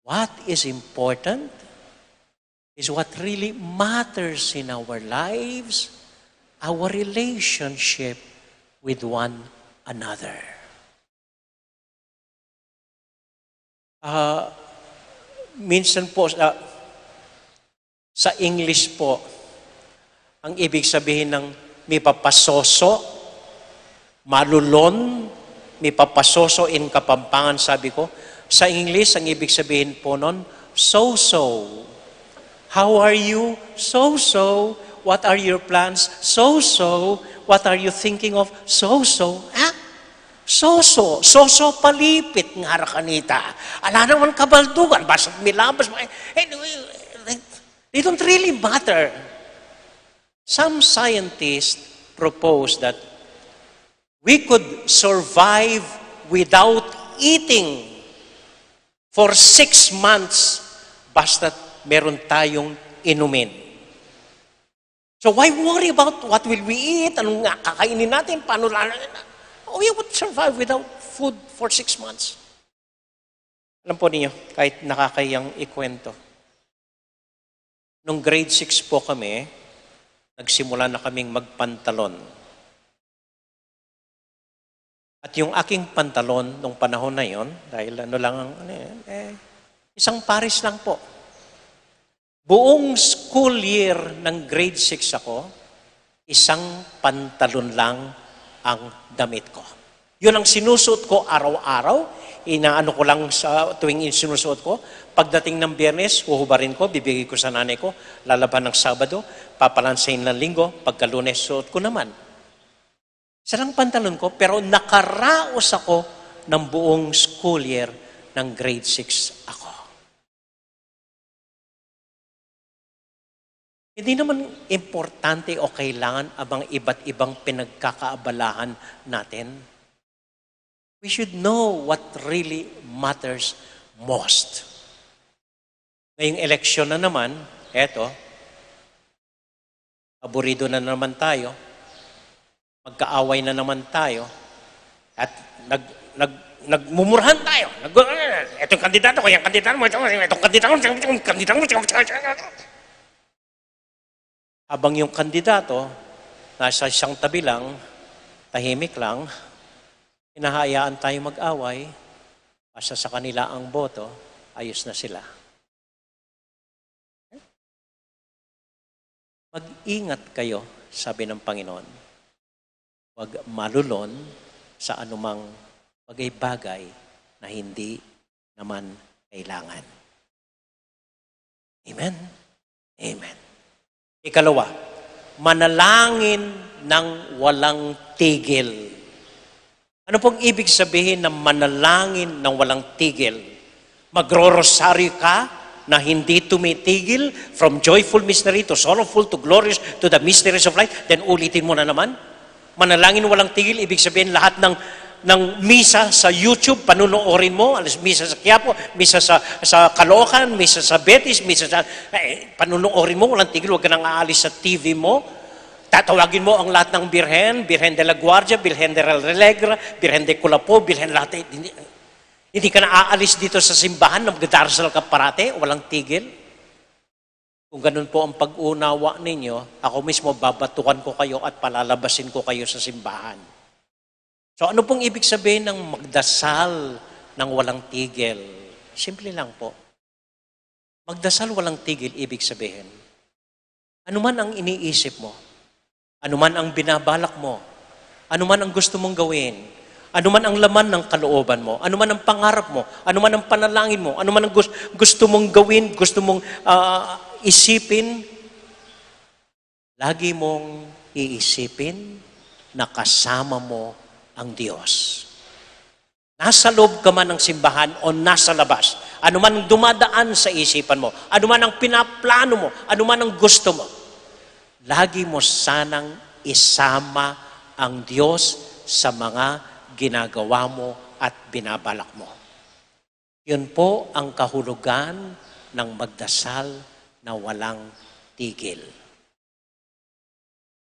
What is important is what really matters in our lives, our relationship with one another. Minsan po, sa English po, ang ibig sabihin ng may papasoso, malulon, may papasoso in Kapampangan, sabi ko. Sa English, ang ibig sabihin po nun, so-so. How are you? So-so. What are your plans? So-so. What are you thinking of? So-so. So-so. So-so palipit nga rakanita. Ala naman kabaldugan. Basta't milabas. They don't really matter. Some scientists propose that we could survive without eating for 6 months basta't meron tayong inumin. So why worry about what will we eat? Anong kakainin natin? Paano lang? We would survive without food for 6 months. Alam po niyo, kahit nakakayang ikwento. Nung grade 6 po kami, nagsimula na kaming magpantalon. At yung aking pantalon nung panahon na yon, dahil isang pares lang po. Buong school year ng grade 6 ako, isang pantalon lang ang damit ko. Yun ang sinusuot ko araw-araw. Inaano ko lang sa tuwing sinusuot ko. Pagdating ng Biyernes, huhubarin ko, bibigay ko sa nanay ko, lalaban ng Sabado, papalansayin ng Linggo, pagka Lunes, suot ko naman. Isa lang pantalon ko, pero nakaraos ako ng buong school year ng grade 6 ako. Hindi naman importante o kailangan abang iba't ibang pinagkakaabalahan natin. We should know what really matters most. Ngayong eleksyon na naman, eto, aburido na naman tayo, magkaaway na naman tayo, at nagmumurahan tayo. Etong kandidato ko, yung kandidato mo, itong kandidato mo. Habang yung kandidato, nasa isang tabi lang, tahimik lang, hinahayaan tayo mag-away, basta sa kanila ang boto, ayos na sila. Mag-ingat kayo, sabi ng Panginoon. Huwag malulon sa anumang bagay-bagay na hindi naman kailangan. Amen? Amen. Ikalawa, manalangin ng walang tigil. Ano pong ibig sabihin ng manalangin ng walang tigil? Magro-rosaryo ka na hindi tumitigil from joyful mystery to sorrowful to glorious to the mysteries of life, then ulitin mo na naman. Manalangin walang tigil, ibig sabihin lahat ng misa sa YouTube, panunuorin mo, misa sa Quiapo, misa sa Caloocan, misa sa Betis, misa sa... panunuorin mo, walang tigil, huwag ka nang aalis sa TV mo. Tatawagin mo ang lahat ng Birhen, Birhen de la Guardia, Birhen de Relegre, Birhen de Culapo, Birhen lahat. Hindi ka na aalis dito sa simbahan, nagdadarasal ka parate, walang tigil. Kung ganun po ang pag-unawa ninyo, ako mismo babatukan ko kayo at palalabasin ko kayo sa simbahan. So ano pong ibig sabihin ng magdasal ng walang tigil? Simple lang po. Magdasal walang tigil, ibig sabihin. Ano man ang iniisip mo, ano man ang binabalak mo, ano man ang gusto mong gawin, ano man ang laman ng kalooban mo, ano man ang pangarap mo, ano man ang panalangin mo, ano man ang gusto mong gawin, gusto mong isipin, lagi mong iisipin na kasama mo ang Diyos. Nasa loob ka man ng simbahan o nasa labas, ano man ang dumadaan sa isipan mo, ano man ang pinaplano mo, ano man ang gusto mo, lagi mo sanang isama ang Diyos sa mga ginagawa mo at binabalak mo. Yun po ang kahulugan ng magdasal na walang tigil.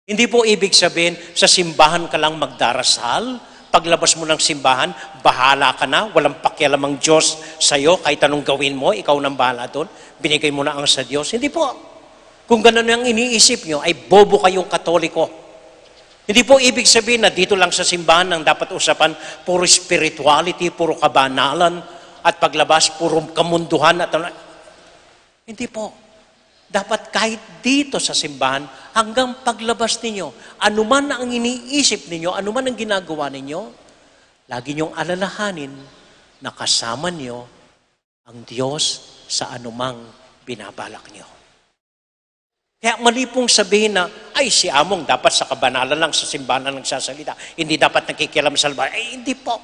Hindi po ibig sabihin, sa simbahan ka lang magdarasal, paglabas mo ng simbahan, bahala ka na, walang pakialam ang Diyos sa'yo, kahit anong gawin mo, ikaw nang bahala doon, binigay mo na ang sa Diyos. Hindi po. Kung ganun ang iniisip nyo, ay bobo kayong Katoliko. Hindi po ibig sabihin na dito lang sa simbahan ang dapat usapan, puro spirituality, puro kabanalan, at paglabas, puro kamunduhan. Hindi po. Dapat kahit dito sa simbahan, hanggang paglabas ninyo, anuman ang iniisip ninyo, anuman ang ginagawa ninyo, lagi niyong alalahanin na kasama niyo ang Diyos sa anumang binabalak niyo. Kaya mali pong sabihin na, ay si Among dapat sa kabanalan lang, sa simbahan lang nagsasalita, hindi dapat nakikialam sa laban. Ay hindi po.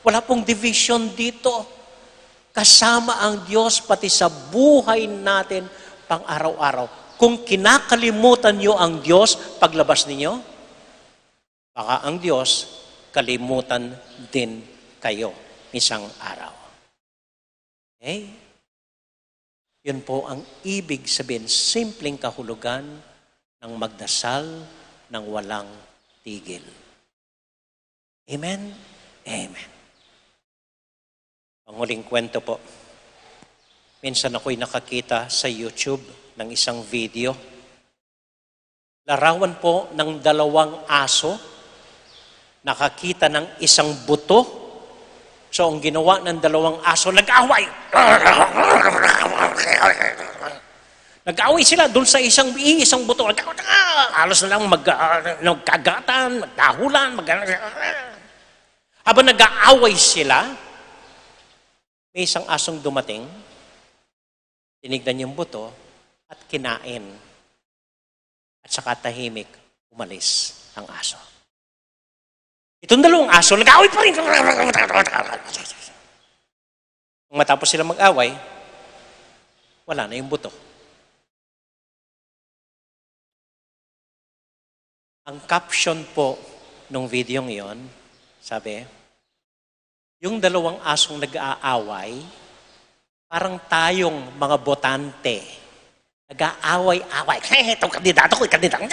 Wala pong division dito. Kasama ang Diyos pati sa buhay natin pang araw-araw. Kung kinakalimutan niyo ang Diyos paglabas ninyo, baka ang Diyos kalimutan din kayo isang araw. Okay? Yun po ang ibig sabihin, simpleng kahulugan ng magdasal ng walang tigil. Amen? Amen. Panguling kwento po. Minsan ako'y nakakita sa YouTube ng isang video. Larawan po ng 2 aso, nakakita ng isang buto. So ang ginawa ng 2 aso, nag-away. Nag-away sila doon sa isang buto. Halos na lang magkagatan, magdahulan, habang nag-aaway sila, may isang asong dumating, tinignan yung buto at kinain. At saka tahimik, umalis ang aso. Itong 2 aso, nag-away pa rin. Matapos sila mag-away, wala na yung buto. Ang caption po ng video ngayon, sabi, yung 2 asong nag-aaway, parang tayong mga botante. Nag-aaway-away. Itong kandidato ko, kandidato.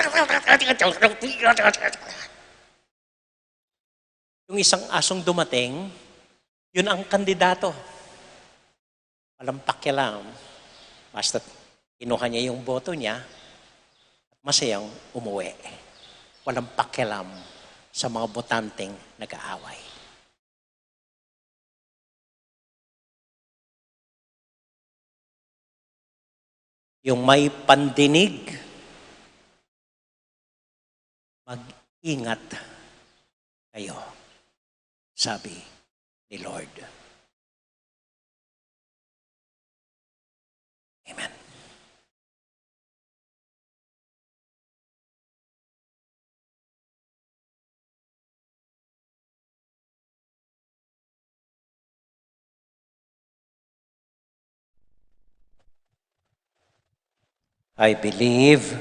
Yung isang asong dumating, yun ang kandidato. Walang pakialam. Basta kinuha niya yung boto niya, masayang umuwi. Walang pakialam sa mga botanteng nag-aaway. Yung may pandinig, mag-ingat kayo, sabi ni Lord. I believe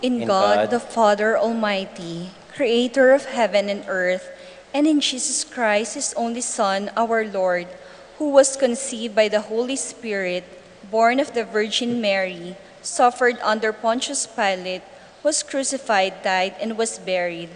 In in God, God, the Father Almighty, creator of heaven and earth, and in Jesus Christ, his only Son, our Lord, who was conceived by the Holy Spirit, born of the Virgin Mary, suffered under Pontius Pilate, was crucified, died, and was buried.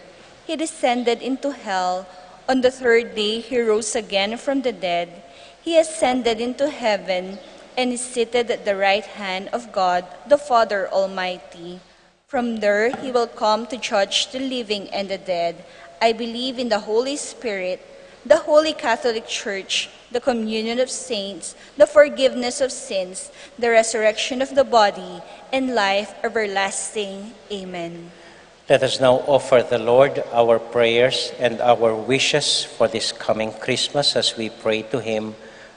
He descended into hell. On the third day, he rose again from the dead. He ascended into heaven and is seated at the right hand of God, the Father Almighty. From there, he will come to judge the living and the dead. I believe in the Holy Spirit, the Holy Catholic Church, the communion of saints, the forgiveness of sins, the resurrection of the body, and life everlasting. Amen. let us now offer the Lord our prayers and our wishes for this coming Christmas as we pray to him.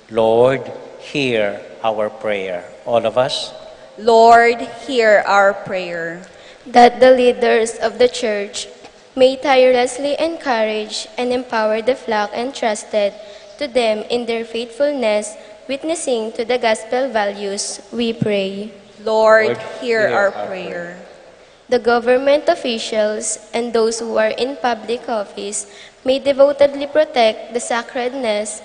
Lord, hear our prayer. All of us. Lord, hear our prayer. That the leaders of the Church may tirelessly encourage and empower the flock entrusted to them in their faithfulness, witnessing to the gospel values, we pray. Lord, Lord, hear hear our our prayer. The government officials and those who are in public office may devotedly protect the sacredness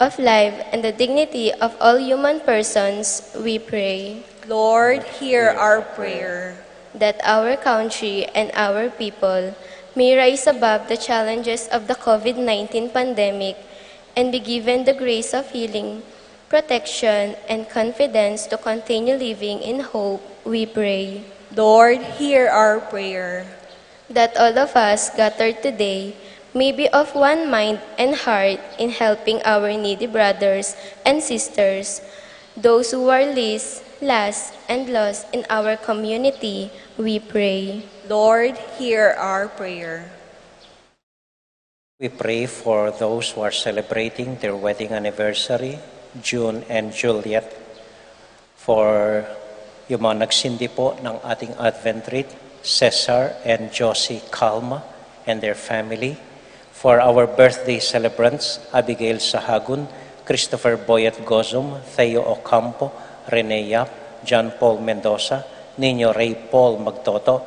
of life and the dignity of all human persons, we pray. Lord, hear our prayer. That our country and our people may rise above the challenges of the COVID-19 pandemic and be given the grace of healing, protection, and confidence to continue living in hope, we pray. Lord, hear our prayer. That all of us gathered today may be of one mind and heart in helping our needy brothers and sisters, those who are least, last, and lost in our community, we pray. Lord, hear our prayer. We pray for those who are celebrating their wedding anniversary, June and Juliet, for yung mga nagsindi po ng ating Advent rite, Cesar and Josie Calma and their family, for our birthday celebrants, Abigail Sahagun, Christopher Boyet Gozum, Theo Ocampo, Rene Yap, John Paul Mendoza, Nino Ray Paul Magtoto,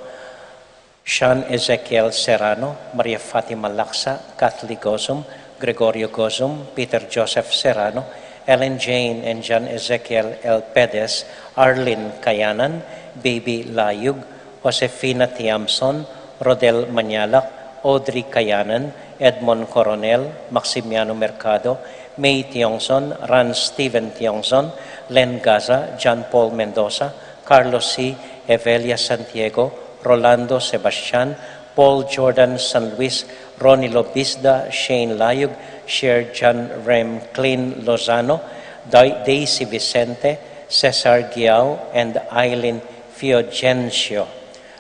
Sean Ezekiel Serrano, Maria Fatima Laksa, Kathleen Gozum, Gregorio Gozum, Peter Joseph Serrano, Ellen Jane and John Ezekiel L. Pedez, Arlene Kayanan, Baby Layug, Josefina Tiamson, Rodel Manyalak, Audrey Kayanan, Edmond Coronel, Maximiano Mercado, May Tiongson, Ran Steven Tiongson, Len Gaza, John Paul Mendoza, Carlos C. Evelia Santiago, Rolando Sebastian, Paul Jordan San Luis, Ronnie Lobisda, Shane Layug, Sher John Rem Clean Lozano, Daisy Vicente, Cesar Giao, and Eileen Fiogencio.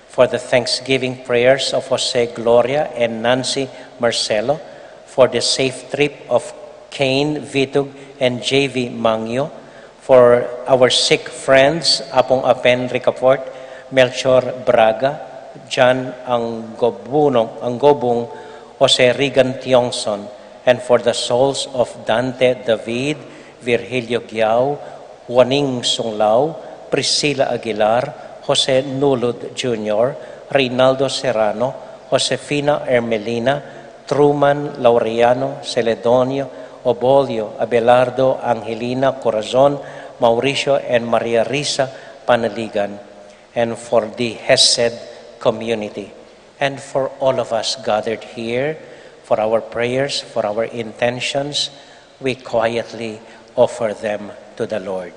For the Thanksgiving prayers of Jose Gloria and Nancy Marcelo, for the safe trip of Cain Vitug and JV Mangyo, for our sick friends, Apong Apen Ricaport, Melchor Braga, John Angobung, Jose Regan Tiongson, and for the souls of Dante David, Virgilio Giao, Juaning Sunglao, Priscilla Aguilar, Jose Nulud Jr., Reynaldo Serrano, Josefina Ermelina, Truman Laureano, Celedonio, Obolio, Abelardo, Angelina Corazon, Mauricio, and Maria Risa Panaligan, and for the Hesed community, and for all of us gathered here, for our prayers, for our intentions, we quietly offer them to the Lord.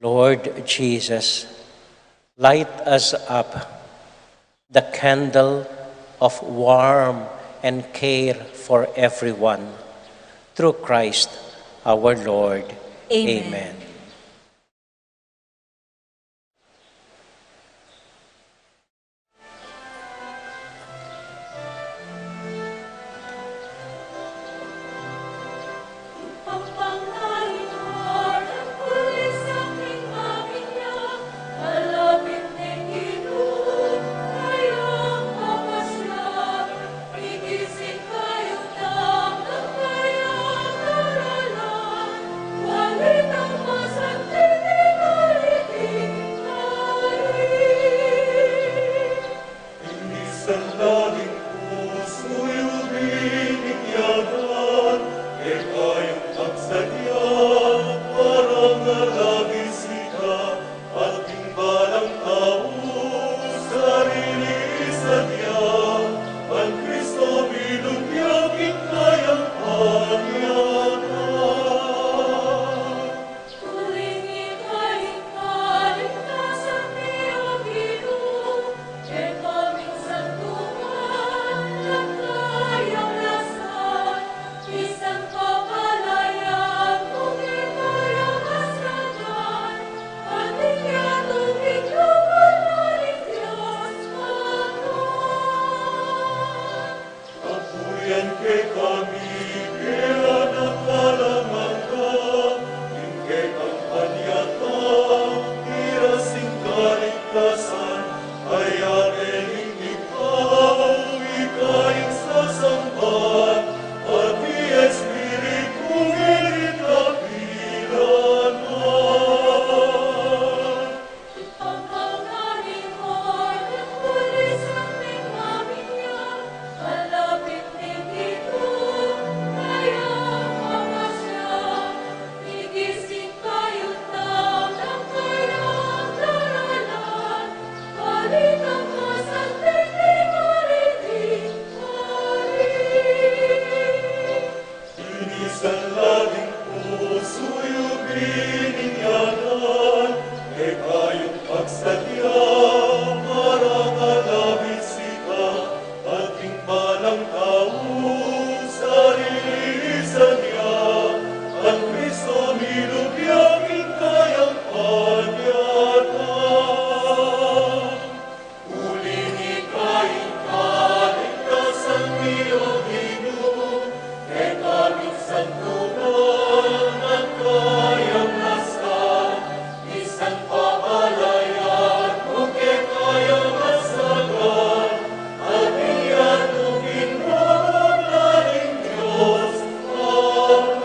Lord Jesus, light us up the candle of warmth and care for everyone. Through Christ our Lord. Amen. Amen. Igising laging puso'y binigyanan, e kayong pagsadya, parang nalaging sika, at timbalang tao, sarili isadya, ang Kristo binugyagin kayang panyanan. Kapuyan kay kami, kaya nakalangan ka, hingkay ang panyata, irasing kaligtasan, hayain ikaw, ikayang sasambat, pati Espiritu ngirit kapilanan. Inisan laging puso'y binigyanan, e kayong pagsadya, parang alabit sika, at timbalang tao, sarili sadya, ang Kristo nilubyagin kayang panyanan. Huling ikain kaligtasan niyong Ginoo, e kaming santunan at kayang lasan, isang pabalayan kung e kayang lasagan, at iyatugin mo ang laling Diyos. Amen.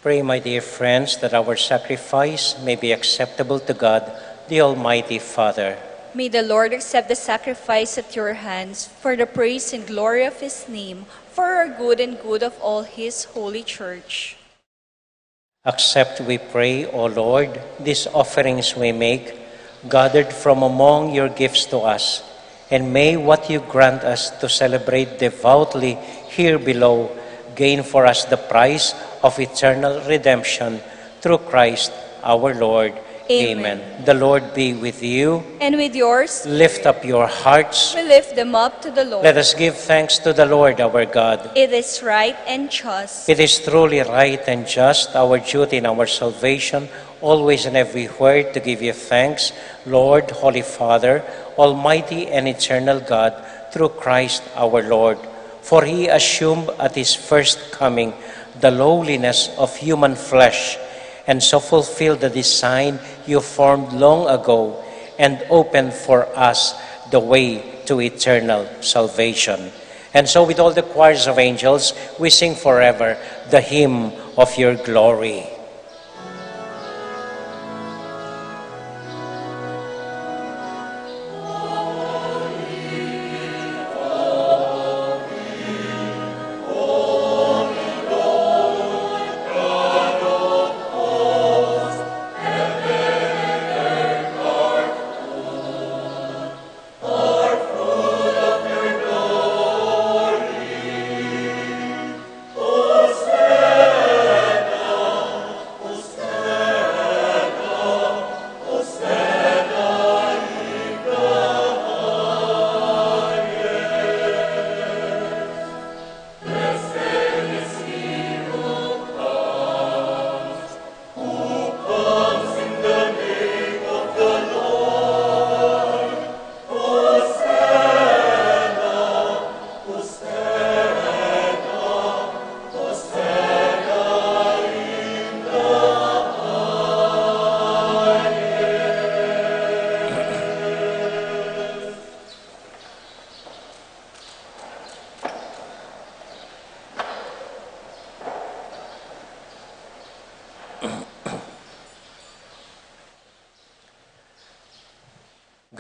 Pray, my dear friends, that our sacrifice may be acceptable to God, the Almighty Father. May the Lord accept the sacrifice at your hands for the praise and glory of his name, for our good and good of all his holy church. Accept, we pray, O Lord, these offerings we make, gathered from among your gifts to us, and may what you grant us to celebrate devoutly here below gain for us the prize of eternal redemption through Christ our Lord. Amen. The Lord be with you. And with yours, Lift up your hearts. we lift them up to the Lord. Let us give thanks to the Lord our God. It is right and just. It is truly right and just, our duty and our salvation, always and everywhere to give you thanks, Lord, Holy Father, Almighty and eternal God, through Christ our Lord. For he assumed at his first coming the lowliness of human flesh, and so fulfilled the design you formed long ago, and opened for us the way to eternal salvation. And so with all the choirs of angels, we sing forever the hymn of your glory.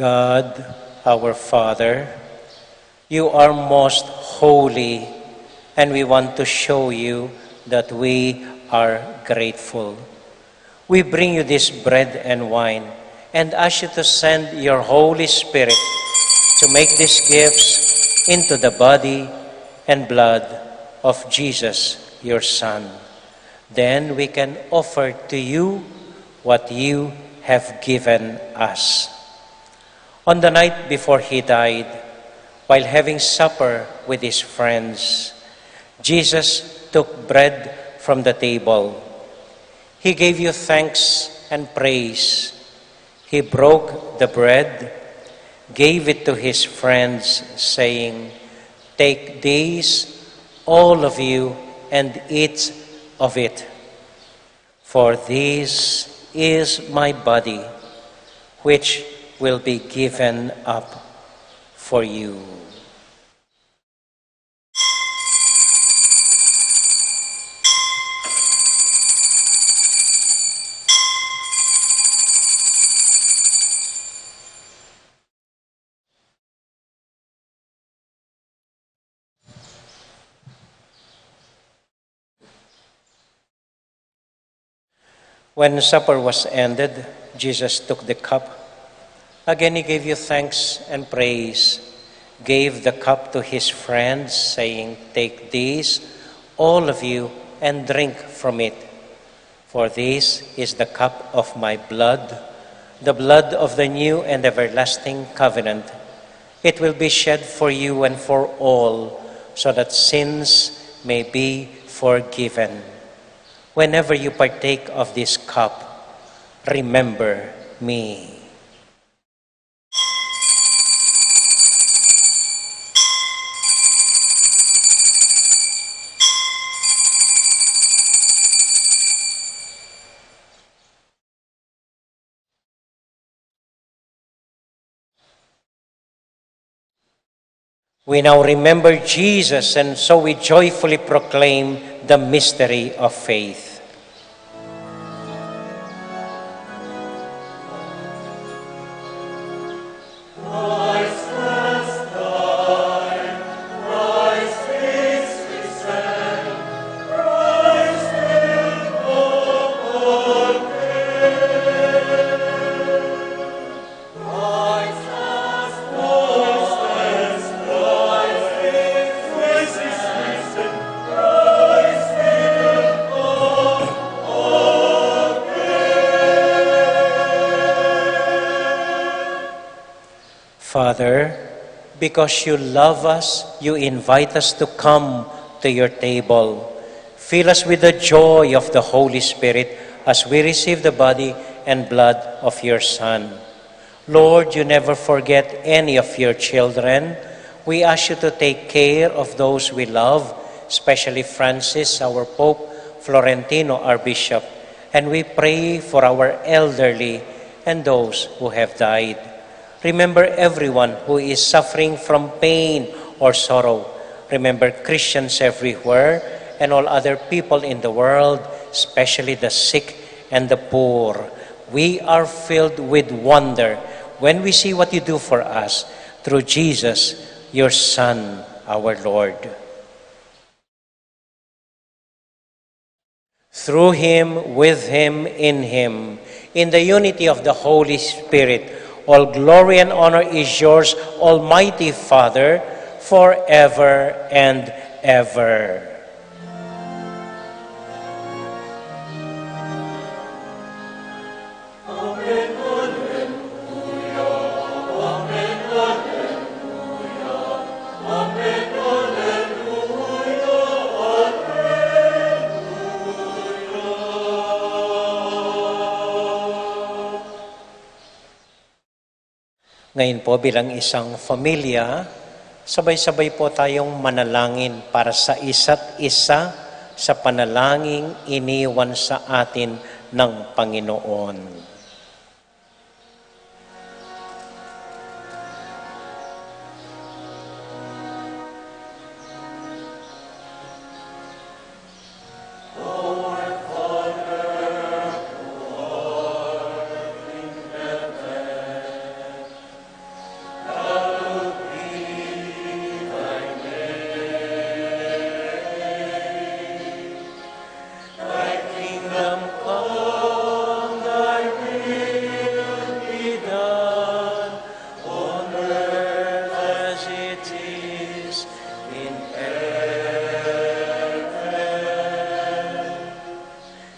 God, our Father, you are most holy, and we want to show you that we are grateful. We bring you this bread and wine and ask you to send your Holy Spirit to make these gifts into the body and blood of Jesus, your Son. Then we can offer to you what you have given us. On the night before he died, while having supper with his friends, Jesus took bread from the table. He gave you thanks and praise. He broke the bread, gave it to his friends, saying, "Take these, all of you, and eat of it. For this is my body, which will be given up for you." When supper was ended, Jesus took the cup. Again he gave you thanks and praise, gave the cup to his friends, saying, "Take these, all of you, and drink from it. For this is the cup of my blood, the blood of the new and everlasting covenant. It will be shed for you and for all, so that sins may be forgiven. Whenever you partake of this cup, remember me." We now remember Jesus, and so we joyfully proclaim the mystery of faith. Father, because you love us, you invite us to come to your table. Fill us with the joy of the Holy Spirit as we receive the body and blood of your Son. Lord, you never forget any of your children. We ask you to take care of those we love, especially Francis, our Pope, Florentino, our Bishop, and we pray for our elderly and those who have died. Remember everyone who is suffering from pain or sorrow. Remember Christians everywhere and all other people in the world, especially the sick and the poor. We are filled with wonder when we see what you do for us through Jesus, your Son, our Lord. Through him, with him, in the unity of the Holy Spirit, all glory and honor is yours, Almighty Father, forever and ever. Ngayon po bilang isang pamilya, sabay-sabay po tayong manalangin para sa isa't isa sa panalangin iniwan sa atin ng Panginoon. in heaven.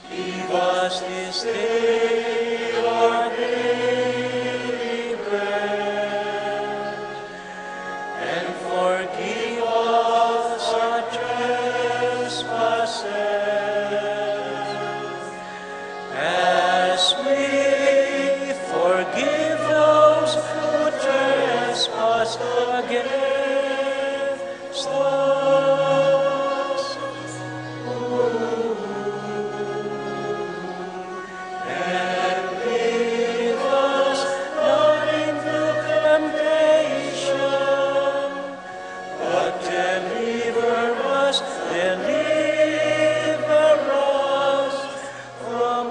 Give us this day our daily bread, and forgive us our trespasses, as we forgive those who trespass against us. And lead us not into temptation, but deliver us from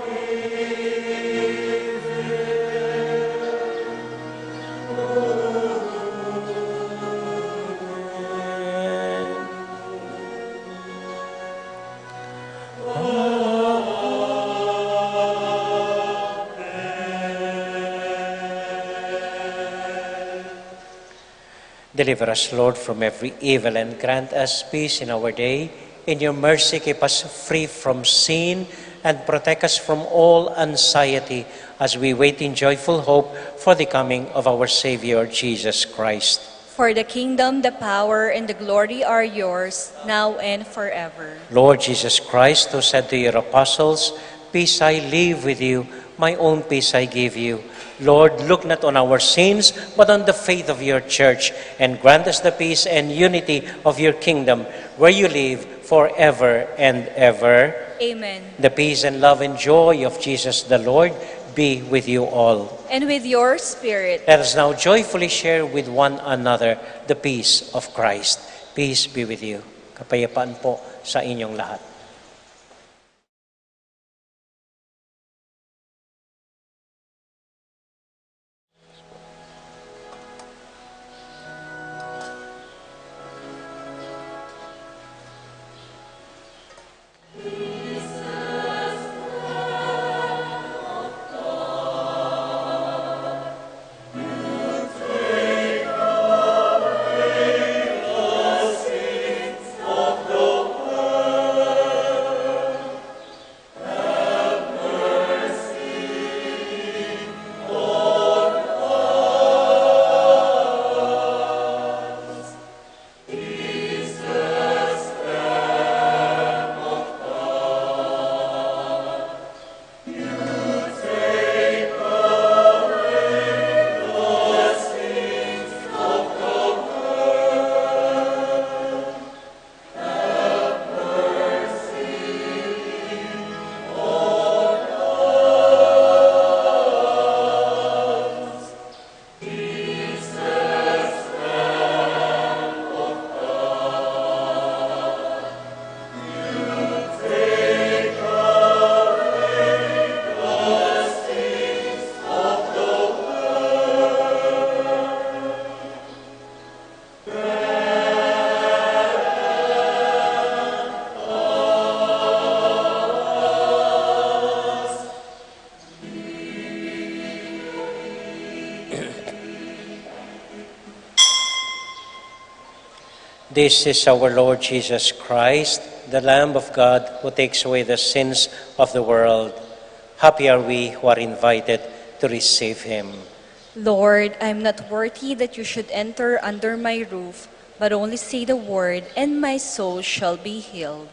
Deliver us, Lord, from every evil, and grant us peace in our day. In your mercy, keep us free from sin and protect us from all anxiety as we wait in joyful hope for the coming of our Savior, Jesus Christ. For the kingdom, the power, and the glory are yours, now and forever. Lord Jesus Christ, who said to your apostles, "Peace I leave with you, my own peace I give you." Lord, look not on our sins, but on the faith of your church, and grant us the peace and unity of your kingdom, where you live forever and ever. Amen. The peace and love and joy of Jesus the Lord be with you all. And with your spirit. Let us now joyfully share with one another the peace of Christ. Peace be with you. Kapayapaan po sa inyong lahat. This is our Lord Jesus Christ, the Lamb of God who takes away the sins of the world. Happy are we who are invited to receive him. Lord, I am not worthy that you should enter under my roof, but only say the word, and my soul shall be healed.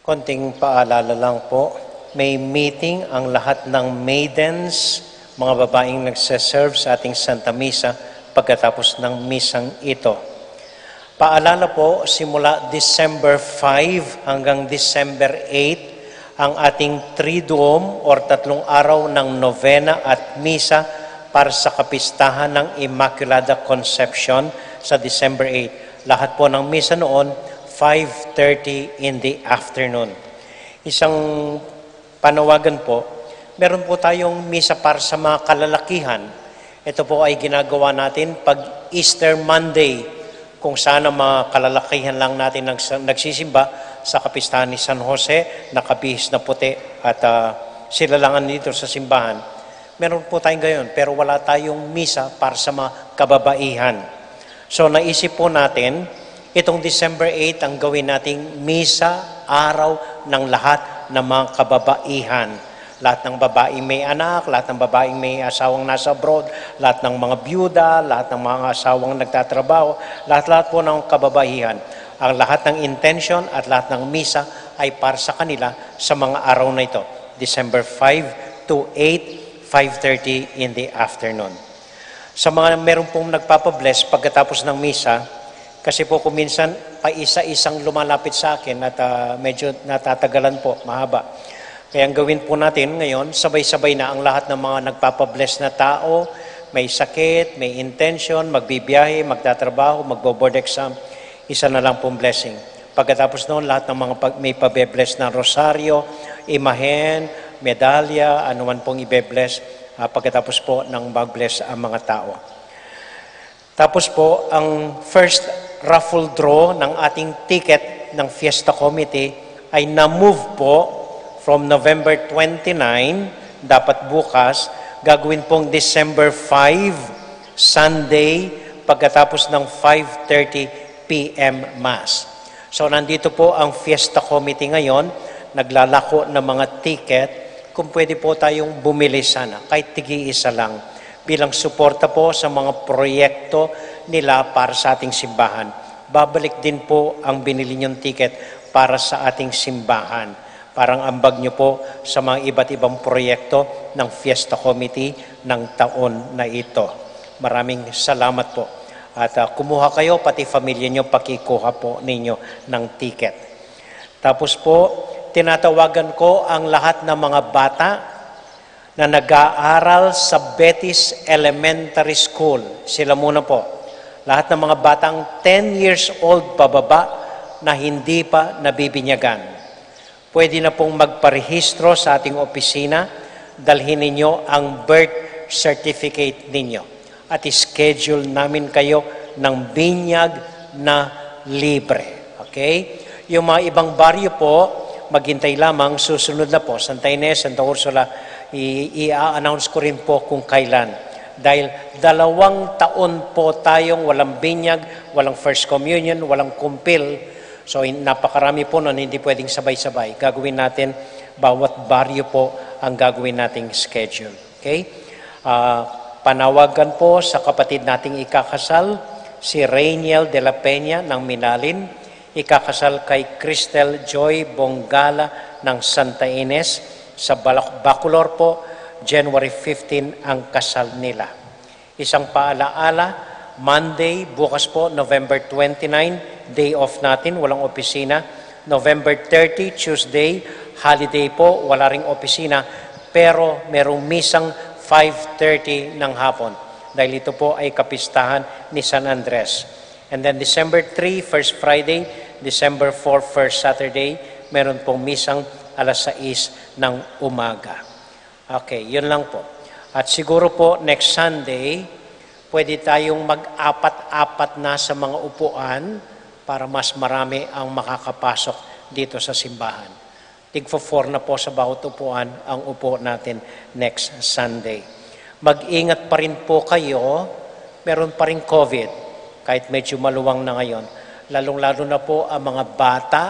Konting paalala lang po, may meeting ang lahat ng maidens, mga babaeng nagsaserve sa ating Santa Misa pagkatapos ng misang ito. Paalala po, simula December 5 hanggang December 8, ang ating Triduum or 3 araw ng novena at misa para sa kapistahan ng Immaculada Conception sa December 8. Lahat po ng misa noon, 5:30 in the afternoon. Isang panawagan po, meron po tayong misa para sa mga kalalakihan. Ito po ay ginagawa natin pag Easter Monday, kung saan ang mga kalalakihan lang natin nagsisimba sa kapistahan ni San Jose, nakabihis na puti at sila lang nandito sa simbahan. Meron po tayong gayon, pero wala tayong misa para sa mga kababaihan. So naisip po natin, itong December 8 ang gawin nating misa, araw ng lahat ng mga kababaihan. Lahat ng babaeng may anak, lahat ng babaeng may asawang nasa abroad, lahat ng mga byuda, lahat ng mga asawang nagtatrabaho, lahat-lahat po ng kababaihan. Ang lahat ng intention at lahat ng misa ay para sa kanila sa mga araw na ito. December 5 to 8, 5:30 in the afternoon. Sa mga meron pong nagpapabless pagkatapos ng misa, kasi po kung minsan paisa-isang lumalapit sa akin at medyo natatagalan po, mahaba. Kaya ang gawin po natin ngayon, sabay-sabay na ang lahat ng mga nagpapabless na tao, may sakit, may intention, magbibiyahe, magtatrabaho, magbo-board exam, isa na lang pong blessing. Pagkatapos noon, lahat ng mga may pabe-bless na rosaryo, imahen, medalya, anuman pong ibe-bless, pagkatapos po ng mag-bless ang mga tao. Tapos po, ang first raffle draw ng ating ticket ng Fiesta Committee ay na-move po from November 29, dapat bukas, gagawin pong December 5, Sunday, pagkatapos ng 5:30 p.m. Mass. So nandito po ang Fiesta Committee ngayon, naglalako ng mga ticket, kung pwede po tayong bumili sana, kahit tigi-isa lang, bilang suporta po sa mga proyekto nila para sa ating simbahan. Babalik din po ang binili niyong ticket para sa ating simbahan. Parang ambag niyo po sa mga iba't ibang proyekto ng Fiesta Committee ng taon na ito. Maraming salamat po. At kumuha kayo, pati pamilya niyo, pakikuha po ninyo ng ticket. Tapos po, tinatawagan ko ang lahat ng mga bata na nag-aaral sa Betis Elementary School. Sila muna po. Lahat ng mga batang 10 years old pababa na hindi pa nabibinyagan. Pwede na pong magparehistro sa ating opisina, dalhin ninyo ang birth certificate ninyo. At schedule namin kayo ng binyag na libre. Okay? Yung mga ibang baryo po, maghintay lamang, susunod na po, Santa Ines, Santa Ursula, i-announce ko rin po kung kailan. Dahil 2 taon po tayong walang binyag, walang first communion, walang kumpil. So napakarami po nun, hindi pwedeng sabay-sabay. Gagawin natin, bawat baryo po ang gagawin nating schedule. Okay? Panawagan po sa kapatid nating ikakasal, si Rainiel de la Peña ng Minalin, ikakasal kay Cristel Joy Bongala ng Santa Ines. Sa Bacolor po, January 15 ang kasal nila. Isang paalaala, Monday, bukas po, November 29, day off natin, walang opisina. November 30, Tuesday, holiday po, wala ring opisina, pero merong misang 5:30 ng hapon. Dahil ito po ay kapistahan ni San Andres. And then December 3, first Friday, December 4, first Saturday, meron pong misang alas 6 ng umaga. Okay, yun lang po. At siguro po next Sunday, pwede tayong mag-apat-apat na sa mga upuan para mas marami ang makakapasok dito sa simbahan. Tig-4 na po sa bawat upuan ang upo natin next Sunday. Mag-ingat pa rin po kayo, meron pa rin COVID, kahit medyo maluwang na ngayon. Lalong-lalo na po ang mga bata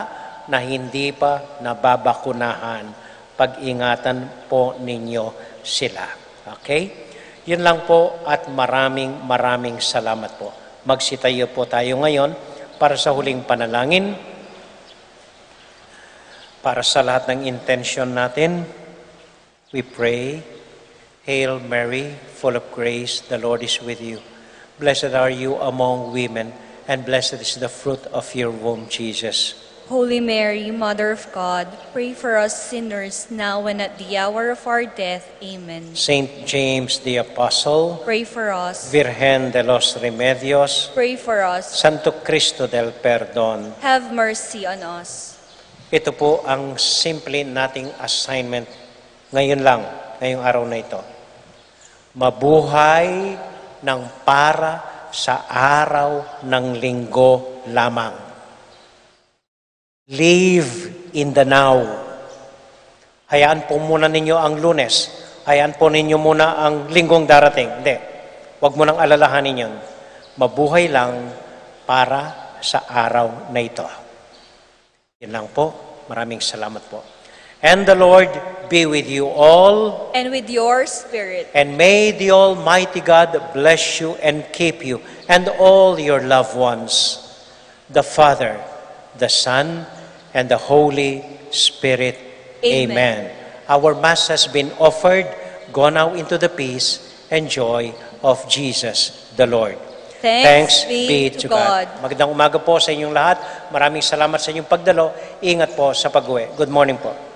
na hindi pa nababakunahan. Pag-ingatan po ninyo sila. Okay? Yun lang po at maraming salamat po. Magsitayo po tayo ngayon para sa huling panalangin. Para sa lahat ng intention natin, we pray, Hail Mary, full of grace, the Lord is with you. Blessed are you among women, and blessed is the fruit of your womb, Jesus. Holy Mary, Mother of God, pray for us sinners now and at the hour of our death. Amen. Saint James the Apostle, Pray for us. Virgen de los Remedios, Pray for us. Santo Cristo del Perdón. Have mercy on us. Ito po ang simple nating assignment ngayon lang, ngayong araw na ito. Mabuhay ng para sa araw ng linggo lamang. Live in the now. Hayaan po muna ninyo ang Lunes. Hayaan po ninyo muna ang linggong darating. Hindi. Huwag mo nang alalahanin yun. Mabuhay lang para sa araw na ito. Yan lang po. Maraming salamat po. And the Lord be with you all. And with your spirit. And may the Almighty God bless you and keep you and all your loved ones. The Father, the Son, and the Holy Spirit. Amen. Our Mass has been offered. Go now into the peace and joy of Jesus the Lord. Thanks be to God. Magandang umaga po sa inyong lahat. Maraming salamat sa inyong pagdalo. Ingat po sa pag-uwi. Good morning po.